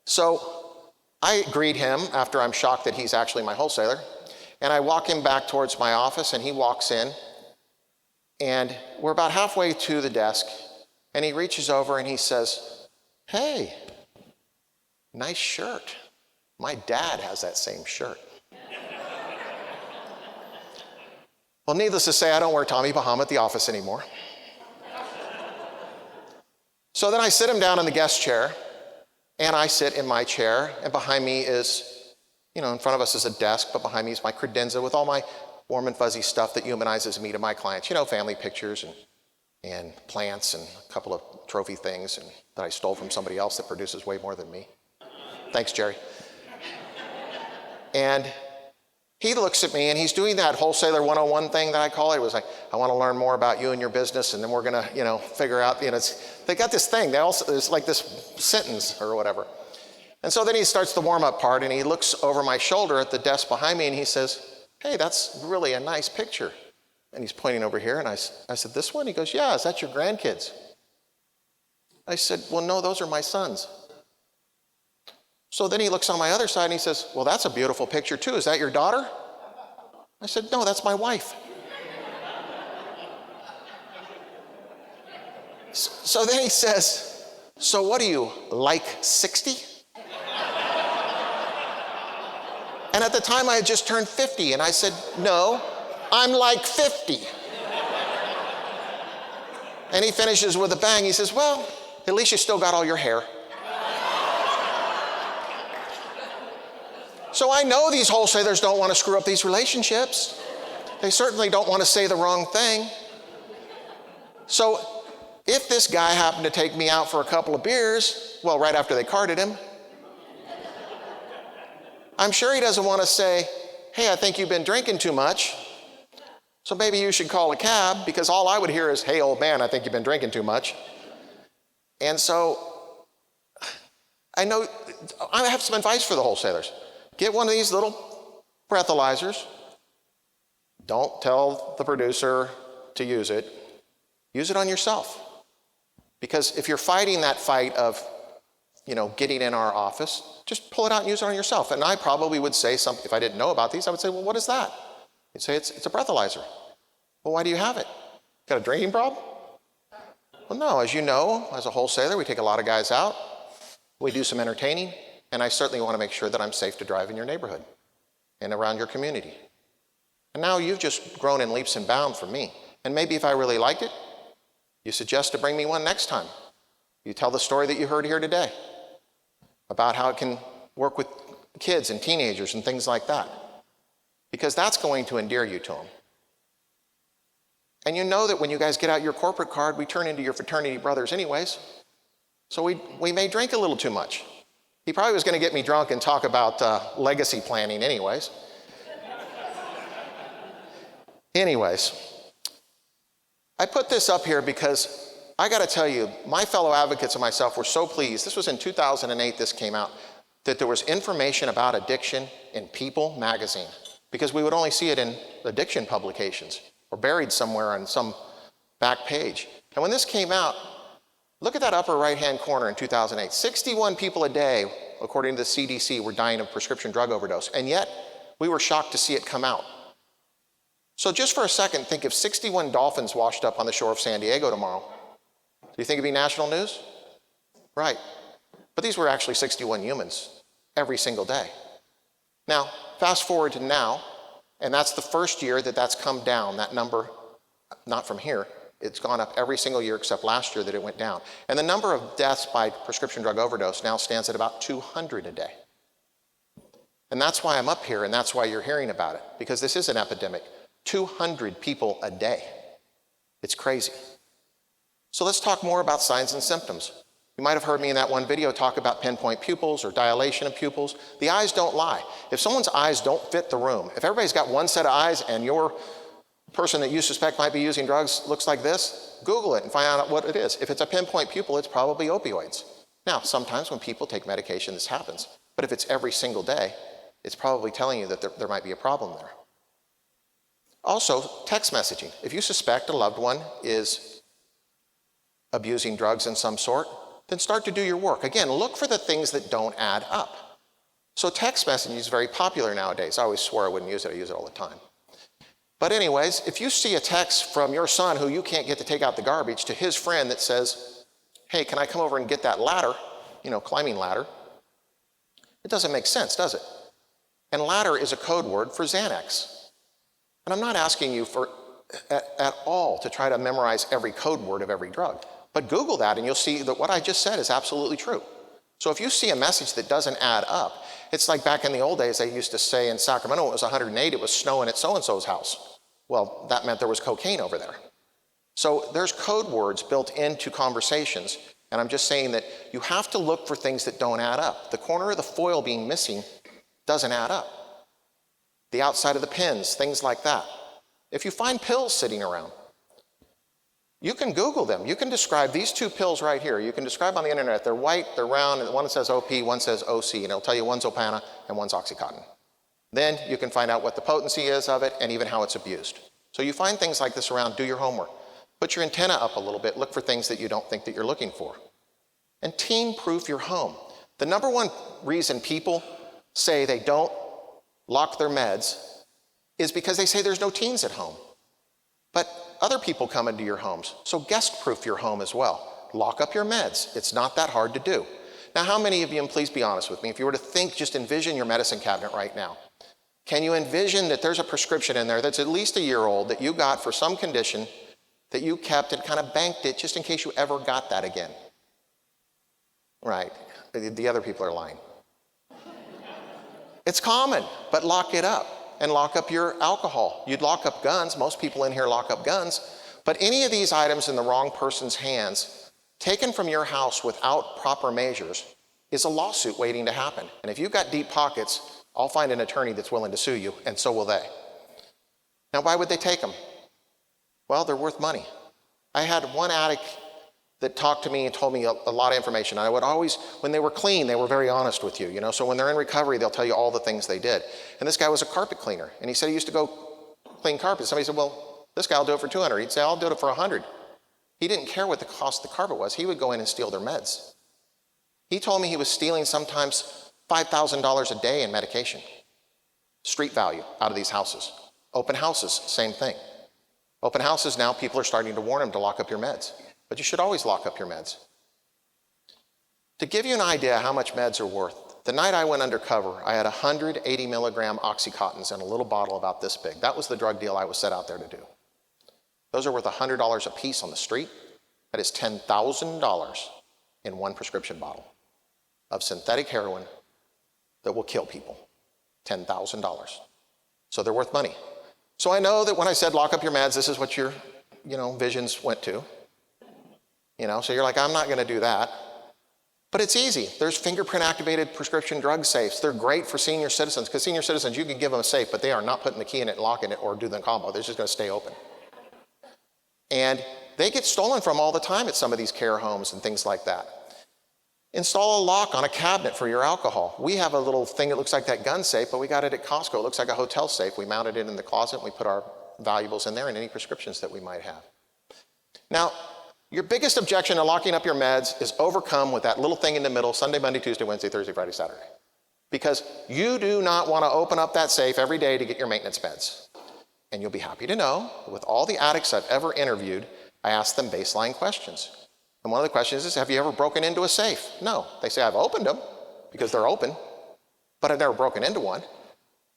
Speaker 2: So I greet him after I'm shocked that he's actually my wholesaler. And I walk him back towards my office, and he walks in. And we're about halfway to the desk. And he reaches over and he says, hey, nice shirt. My dad has that same shirt. Well, needless to say, I don't wear Tommy Bahama at the office anymore. So then I sit him down in the guest chair, and I sit in my chair, and behind me is, in front of us is a desk, but behind me is my credenza with all my warm and fuzzy stuff that humanizes me to my clients. Family pictures and plants and a couple of trophy things that I stole from somebody else that produces way more than me. Thanks, Jerry. And he looks at me, and he's doing that wholesaler 101 thing that I call it. It was like, I want to learn more about you and your business, and then we're going to, figure out, they got this thing. It's like this sentence or whatever. And so then he starts the warm-up part, and he looks over my shoulder at the desk behind me, and he says, hey, that's really a nice picture. And he's pointing over here, and I said, this one? He goes, yeah, is that your grandkids? I said, well, no, those are my sons. So then he looks on my other side, and he says, well, that's a beautiful picture too. Is that your daughter? I said, no, that's my wife. So then he says, so what are you, like 60? And at the time I had just turned 50, and I said, no, I'm like 50. And he finishes with a bang. He says, well, at least you still got all your hair. So I know these wholesalers don't want to screw up these relationships. They certainly don't want to say the wrong thing. So if this guy happened to take me out for a couple of beers, well, right after they carded him, I'm sure he doesn't want to say, hey, I think you've been drinking too much, so maybe you should call a cab, because all I would hear is, hey, old man, I think you've been drinking too much. And so I know I have some advice for the wholesalers. Get one of these little breathalyzers. Don't tell the producer to use it. Use it on yourself. Because if you're fighting that fight of, getting in our office, just pull it out and use it on yourself. And I probably would say something, if I didn't know about these, I would say, well, what is that? You'd say, it's a breathalyzer. Well, why do you have it? Got a drinking problem? Well, no, as you know, as a wholesaler, we take a lot of guys out. We do some entertaining. And I certainly want to make sure that I'm safe to drive in your neighborhood. and around your community. And now you've just grown in leaps and bounds from me. And maybe if I really liked it, you suggest to bring me one next time. You tell the story that you heard here today about how it can work with kids and teenagers and things like that. Because that's going to endear you to them. And you know that when you guys get out your corporate card, we turn into your fraternity brothers anyways. So we may drink a little too much. He probably was going to get me drunk and talk about legacy planning anyways. Anyways, I put this up here because I got to tell you, my fellow advocates and myself were so pleased. This was in 2008 this came out, that there was information about addiction in People magazine, because we would only see it in addiction publications or buried somewhere on some back page. And when this came out, look at that upper right-hand corner in 2008. 61 people a day, according to the CDC, were dying of prescription drug overdose. And yet, we were shocked to see it come out. So just for a second, think if 61 dolphins washed up on the shore of San Diego tomorrow. Do you think it'd be national news? Right. But these were actually 61 humans every single day. Now, fast forward to now, and that's the first year that that's come down, that number, not from here. It's gone up every single year except last year that it went down. And the number of deaths by prescription drug overdose now stands at about 200 a day. And that's why I'm up here, and that's why you're hearing about it, because this is an epidemic. 200 people a day. It's crazy. So let's talk more about signs and symptoms. You might have heard me in that one video talk about pinpoint pupils or dilation of pupils. The eyes don't lie. If someone's eyes don't fit the room, if everybody's got one set of eyes and your person that you suspect might be using drugs looks like this, Google it and find out what it is. If it's a pinpoint pupil, it's probably opioids. Now, sometimes when people take medication, this happens. But if it's every single day, it's probably telling you that there might be a problem there. Also, text messaging. If you suspect a loved one is abusing drugs in some sort, then start to do your work. Again, look for the things that don't add up. So text messaging is very popular nowadays. I always swore I wouldn't use it. I use it all the time. But anyways, if you see a text from your son who you can't get to take out the garbage to his friend that says, hey, can I come over and get that ladder, climbing ladder? It doesn't make sense, does it? And ladder is a code word for Xanax. And I'm not asking you at all to try to memorize every code word of every drug. But Google that and you'll see that what I just said is absolutely true. So if you see a message that doesn't add up, it's like back in the old days, they used to say in Sacramento, it was 108, it was snowing at so-and-so's house. Well, that meant there was cocaine over there. So there's code words built into conversations. And I'm just saying that you have to look for things that don't add up. The corner of the foil being missing doesn't add up. The outside of the pins, things like that. If you find pills sitting around, you can Google them. You can describe these two pills right here. You can describe on the internet. They're white, they're round, and one says OP, one says OC, and it'll tell you one's Opana and one's Oxycontin. Then you can find out what the potency is of it and even how it's abused. So you find things like this around, do your homework. Put your antenna up a little bit, look for things that you don't think that you're looking for. And teen-proof your home. The number one reason people say they don't lock their meds is because they say there's no teens at home. But other people come into your homes, so guest-proof your home as well. Lock up your meds. It's not that hard to do. Now, how many of you, and please be honest with me, if you were to think, just envision your medicine cabinet right now. Can you envision that there's a prescription in there that's at least a year old that you got for some condition that you kept and kind of banked it just in case you ever got that again? Right. The other people are lying. It's common, but lock it up and lock up your alcohol. You'd lock up guns. Most people in here lock up guns. But any of these items in the wrong person's hands, taken from your house without proper measures, is a lawsuit waiting to happen. And if you've got deep pockets, I'll find an attorney that's willing to sue you, and so will they. Now, why would they take them? Well, they're worth money. I had one addict that talked to me and told me a lot of information. I would always, when they were clean, they were very honest with you, So when they're in recovery, they'll tell you all the things they did. And this guy was a carpet cleaner, and he said he used to go clean carpet. Somebody said, well, this guy will do it for 200. He'd say, I'll do it for 100. He didn't care what the cost of the carpet was. He would go in and steal their meds. He told me he was stealing sometimes $5,000 a day in medication. Street value out of these houses. Open houses, same thing. Open houses now, people are starting to warn him to lock up your meds. But you should always lock up your meds. To give you an idea how much meds are worth, The night I went undercover, I had 180 milligram Oxycontins in a little bottle about this big. That was the drug deal I was set out there to do. Those are worth $100 a piece on the street. That is $10,000 in one prescription bottle of synthetic heroin that will kill people. $10,000. So they're worth money. So I know that when I said lock up your meds, this is what your, visions went to. So you're like, I'm not going to do that. But it's easy. There's fingerprint-activated prescription drug safes. They're great for senior citizens, because senior citizens, you can give them a safe, but they are not putting the key in it and locking it or doing the combo. They're just going to stay open. And they get stolen from all the time at some of these care homes and things like that. Install a lock on a cabinet for your alcohol. We have a little thing that looks like that gun safe, but we got it at Costco. It looks like a hotel safe. We mounted it in the closet, and we put our valuables in there and any prescriptions that we might have. Now, your biggest objection to locking up your meds is overcome with that little thing in the middle, Sunday, Monday, Tuesday, Wednesday, Thursday, Friday, Saturday. Because you do not want to open up that safe every day to get your maintenance meds. And you'll be happy to know, with all the addicts I've ever interviewed, I ask them baseline questions. And one of the questions is, have you ever broken into a safe? No. They say, I've opened them because they're open, but I've never broken into one.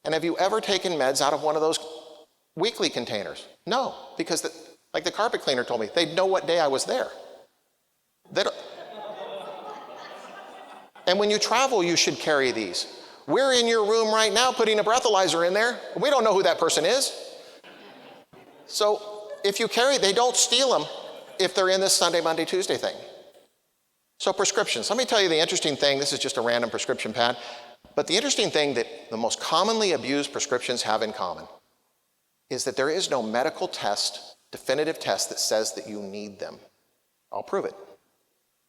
Speaker 2: And have you ever taken meds out of one of those weekly containers? No, because like the carpet cleaner told me, they'd know what day I was there. And when you travel, you should carry these. We're in your room right now putting a breathalyzer in there. We don't know who that person is. So if you carry, they don't steal them if they're in this Sunday, Monday, Tuesday thing. So prescriptions. Let me tell you the interesting thing. This is just a random prescription pad. But the interesting thing that the most commonly abused prescriptions have in common is that there is no medical test, definitive test that says that you need them. I'll prove it.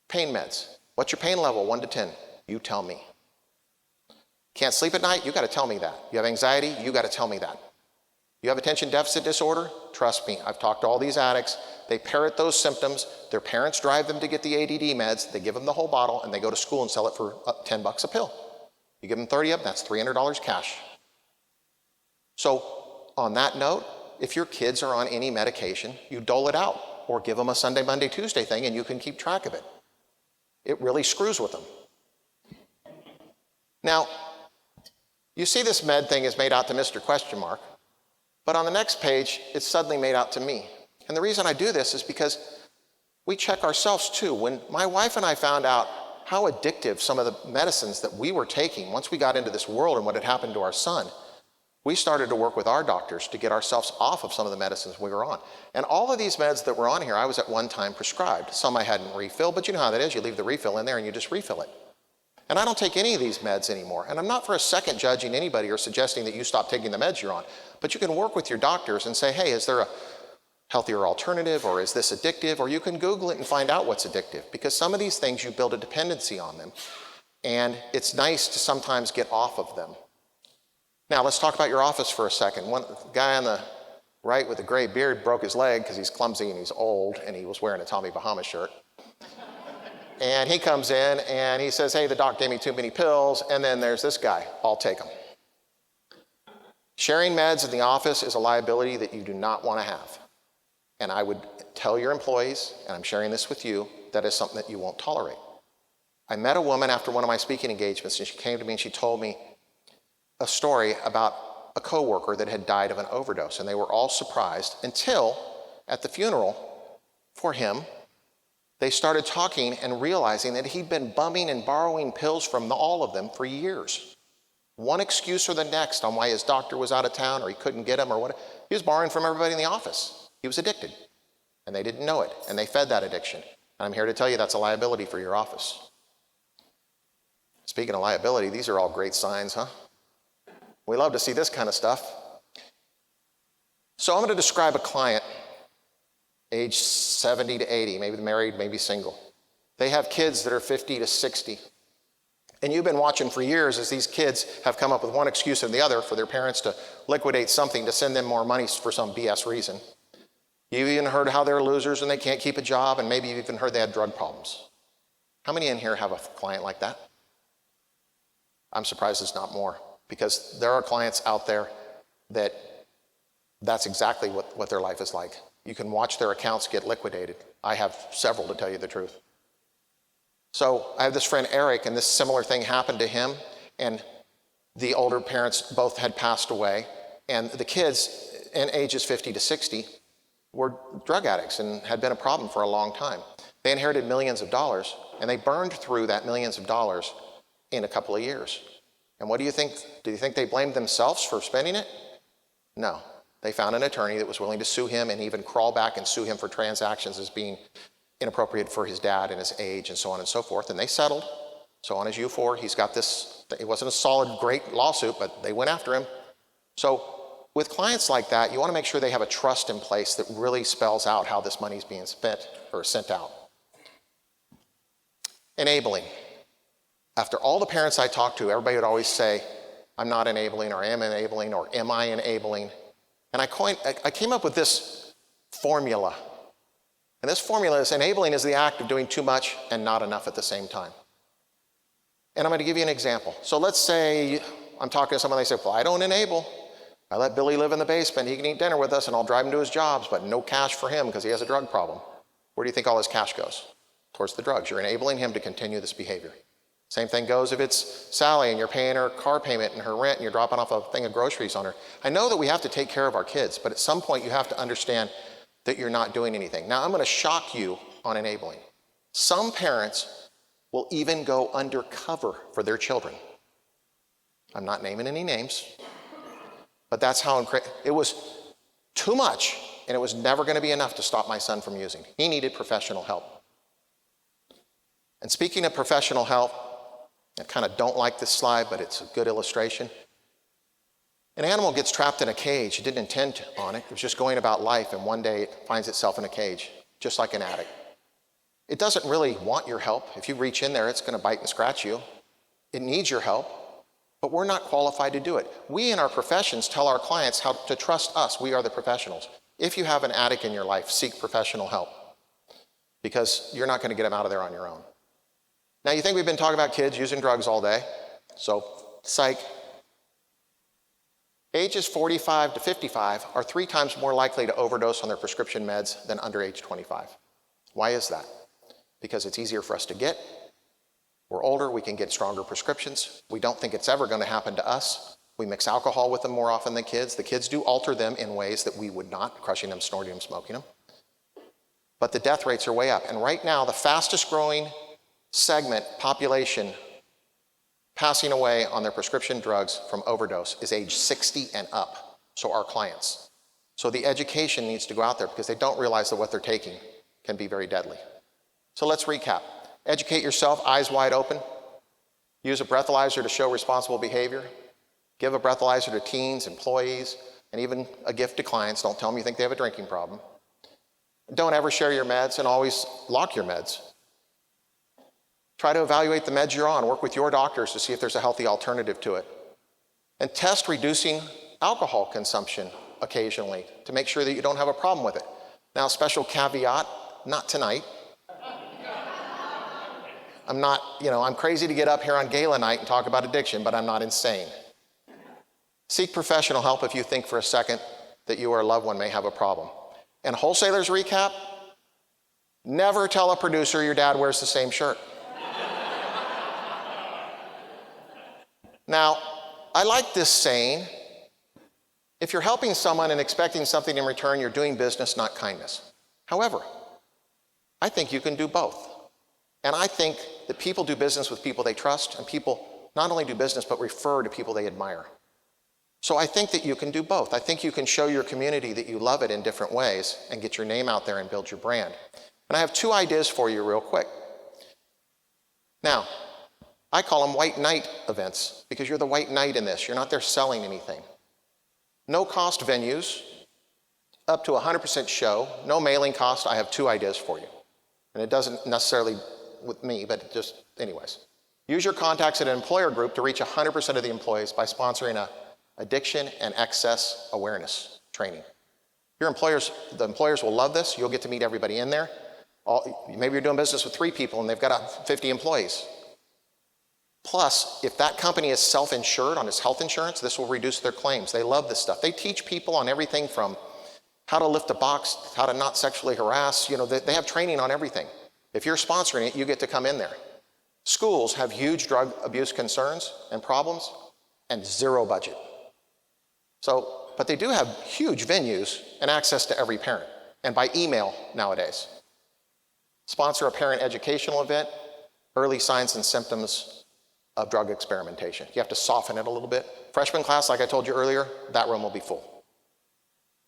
Speaker 2: Pain meds. What's your pain level, 1 to 10? You tell me. Can't sleep at night? You got to tell me that. You have anxiety? You got to tell me that. You have attention deficit disorder? Trust me, I've talked to all these addicts. They parrot those symptoms. Their parents drive them to get the ADD meds. They give them the whole bottle, and they go to school and sell it for $10 a pill. You give them 30 of them, that's $300 cash. So on that note, if your kids are on any medication, you dole it out or give them a Sunday, Monday, Tuesday thing, and you can keep track of it. It really screws with them. Now, you see this med thing is made out to Mr. Question Mark, but on the next page, it's suddenly made out to me. And the reason I do this is because we check ourselves too. When my wife and I found out how addictive some of the medicines that we were taking, once we got into this world and what had happened to our son, we started to work with our doctors to get ourselves off of some of the medicines we were on. And all of these meds that were on here, I was at one time prescribed. Some I hadn't refilled, but you know how that is. You leave the refill in there and you just refill it. And I don't take any of these meds anymore. And I'm not for a second judging anybody or suggesting that you stop taking the meds you're on. But you can work with your doctors and say, hey, is there a healthier alternative, or is this addictive? Or you can Google it and find out what's addictive. Because some of these things, you build a dependency on them. And it's nice to sometimes get off of them. Now, let's talk about your office for a second. One guy on the right with a gray beard broke his leg because he's clumsy and he's old, and he was wearing a Tommy Bahama shirt. And he comes in and he says, hey, the doc gave me too many pills. And then there's this guy. I'll take them. Sharing meds in the office is a liability that you do not want to have. And I would tell your employees, and I'm sharing this with you, that is something that you won't tolerate. I met a woman after one of my speaking engagements, and she came to me and she told me a story about a coworker that had died of an overdose. And they were all surprised until at the funeral for him, they started talking and realizing that he'd been bumming and borrowing pills from all of them for years. One excuse or the next on why his doctor was out of town or he couldn't get him or what. He was borrowing from everybody in the office. He was addicted. And they didn't know it. And they fed that addiction. And I'm here to tell you that's a liability for your office. Speaking of liability, these are all great signs, huh? We love to see this kind of stuff. So I'm going to describe a client, age 70 to 80, maybe married, maybe single. They have kids that are 50 to 60. And you've been watching for years as these kids have come up with one excuse or the other for their parents to liquidate something to send them more money for some BS reason. You've even heard how they're losers and they can't keep a job, and maybe you've even heard they had drug problems. How many in here have a client like that? I'm surprised it's not more, because there are clients out there that's exactly what their life is like. You can watch their accounts get liquidated. I have several, to tell you the truth. So I have this friend, Eric, and this similar thing happened to him. and the older parents both had passed away, and the kids in ages 50 to 60 were drug addicts and had been a problem for a long time. They inherited millions of dollars, and they burned through that millions of dollars in a couple of years. And what do you think? Do you think they blamed themselves for spending it? No. They found an attorney that was willing to sue him and even crawl back and sue him for transactions as being inappropriate for his dad and his age and so on and so forth. And they settled. So on his U4, he's got this, it wasn't a solid, great lawsuit, but they went after him. So with clients like that, you want to make sure they have a trust in place that really spells out how this money is being spent or sent out. Enabling. After all the parents I talked to, everybody would always say, I'm not enabling, or am enabling, or am I enabling? And I came up with this formula. And this formula is enabling is the act of doing too much and not enough at the same time. And I'm going to give you an example. So let's say I'm talking to someone, they say, well, I don't enable. I let Billy live in the basement. He can eat dinner with us and I'll drive him to his jobs, but no cash for him because he has a drug problem. Where do you think all his cash goes? Towards the drugs. You're enabling him to continue this behavior. Same thing goes if it's Sally and you're paying her car payment and her rent and you're dropping off a thing of groceries on her. I know that we have to take care of our kids, but at some point you have to understand that you're not doing anything. Now I'm going to shock you on enabling. Some parents will even go undercover for their children. I'm not naming any names, but that's how it was too much and it was never going to be enough to stop my son from using. He needed professional help. And speaking of professional help, I kind of don't like this slide, but it's a good illustration. An animal gets trapped in a cage. It didn't intend on it. It was just going about life, and one day it finds itself in a cage, just like an addict. It doesn't really want your help. If you reach in there, it's going to bite and scratch you. It needs your help, but we're not qualified to do it. We in our professions tell our clients how to trust us. We are the professionals. If you have an addict in your life, seek professional help because you're not going to get them out of there on your own. Now, you think we've been talking about kids using drugs all day, so psych. Ages 45 to 55 are 3 times more likely to overdose on their prescription meds than under age 25. Why is that? Because it's easier for us to get. We're older, we can get stronger prescriptions. We don't think it's ever going to happen to us. We mix alcohol with them more often than kids. The kids do alter them in ways that we would not, crushing them, snorting them, smoking them. But the death rates are way up. And right now, the fastest growing segment population passing away on their prescription drugs from overdose is age 60 and up, so our clients. So the education needs to go out there because they don't realize that what they're taking can be very deadly. So let's recap. Educate yourself, eyes wide open. Use a breathalyzer to show responsible behavior. Give a breathalyzer to teens, employees, and even a gift to clients. Don't tell them you think they have a drinking problem. Don't ever share your meds and always lock your meds. Try to evaluate the meds you're on. Work with your doctors to see if there's a healthy alternative to it. And test reducing alcohol consumption occasionally to make sure that you don't have a problem with it. Now, special caveat, not tonight. I'm crazy to get up here on gala night and talk about addiction, but I'm not insane. Seek professional help if you think for a second that you or a loved one may have a problem. And wholesalers recap, never tell a producer your dad wears the same shirt. Now, I like this saying, if you're helping someone and expecting something in return, you're doing business, not kindness. However, I think you can do both. And I think that people do business with people they trust, and people not only do business, but refer to people they admire. So I think that you can do both. I think you can show your community that you love it in different ways and get your name out there and build your brand. And I have 2 ideas for you real quick. Now, I call them white knight events because you're the white knight in this. You're not there selling anything. No cost venues, up to 100% show, no mailing cost. I have 2 ideas for you. And it doesn't necessarily with me, but just anyways. Use your contacts at an employer group to reach 100% of the employees by sponsoring a addiction and excess awareness training. The employers will love this. You'll get to meet everybody in there. Maybe you're doing business with 3 people and they've got 50 employees. Plus, if that company is self-insured on its health insurance, this will reduce their claims. They love this stuff. They teach people on everything from how to lift a box, how to not sexually harass. They have training on everything. If you're sponsoring it, you get to come in there. Schools have huge drug abuse concerns and problems and zero budget. But they do have huge venues and access to every parent, and by email nowadays. Sponsor a parent educational event, early signs and symptoms of drug experimentation. You have to soften it a little bit. Freshman class, like I told you earlier, that room will be full.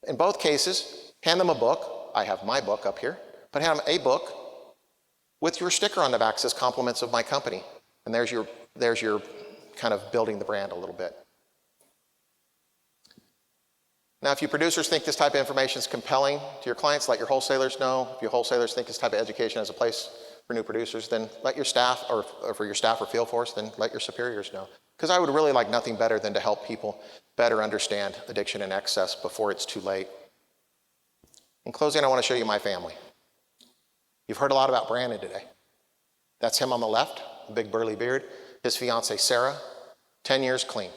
Speaker 2: In both cases, hand them a book. I have my book up here, but hand them a book with your sticker on the back that says compliments of my company. And there's your kind of building the brand a little bit. Now, if you producers think this type of information is compelling to your clients, let your wholesalers know. If your wholesalers think this type of education has a place for new producers, then let your staff, or for your staff or field force, then let your superiors know. Because I would really like nothing better than to help people better understand addiction and excess before it's too late. In closing, I want to show you my family. You've heard a lot about Brandon today. That's him on the left, the big burly beard. His fiancée, Sarah, 10 years clean.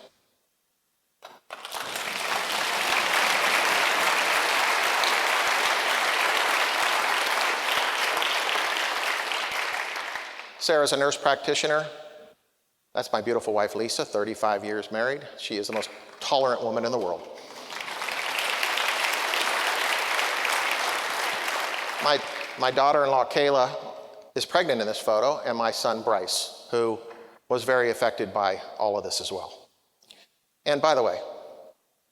Speaker 2: Sarah's a nurse practitioner. That's my beautiful wife, Lisa, 35 years married. She is the most tolerant woman in the world. My daughter-in-law, Kayla, is pregnant in this photo, and my son, Bryce, who was very affected by all of this as well. And by the way,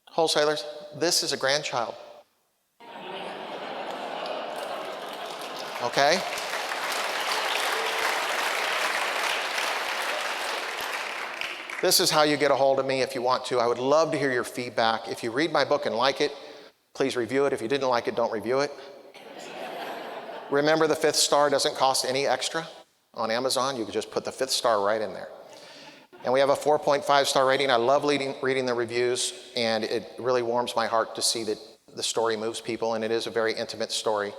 Speaker 2: wholesalers, this is a grandchild. Okay? This is how you get a hold of me if you want to. I would love to hear your feedback. If you read my book and like it, please review it. If you didn't like it, don't review it. Remember, the 5th star doesn't cost any extra on Amazon. You can just put the 5th star right in there. And we have a 4.5 star rating. I love reading the reviews, and it really warms my heart to see that the story moves people, and it is a very intimate story.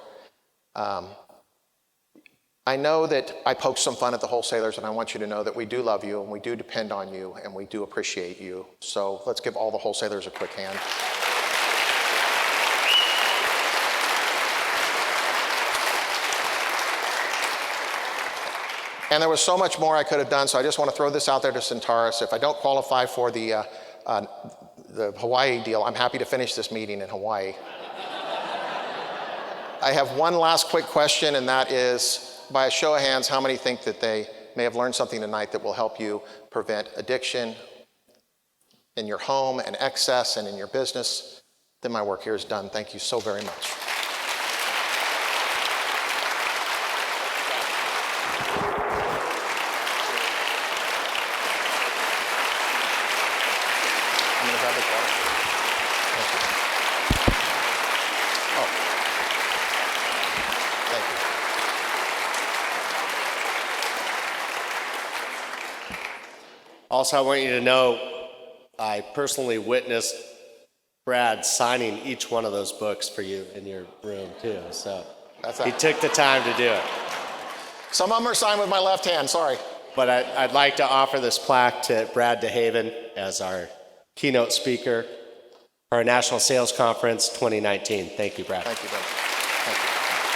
Speaker 2: I know that I poked some fun at the wholesalers, and I want you to know that we do love you, and we do depend on you, and we do appreciate you. So let's give all the wholesalers a quick hand. And there was so much more I could have done, so I just want to throw this out there to Centaurus. If I don't qualify for the Hawaii deal, I'm happy to finish this meeting in Hawaii. I have one last quick question, and that is, by a show of hands, how many think that they may have learned something tonight that will help you prevent addiction in your home and excess and in your business? Then my work here is done. Thank you so very much. I'm going to grab this water. Thank you. Oh. Thank you.
Speaker 1: Also, I want you to know I personally witnessed Brad signing each one of those books for you in your room, too. So he took the time to do it.
Speaker 2: Some of them are signed with my left hand, sorry.
Speaker 1: But I'd like to offer this plaque to Brad DeHaven as our keynote speaker for our National Sales Conference 2019. Thank you, Brad.
Speaker 2: Thank you, Brad. Thank you.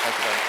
Speaker 2: Thank you very much.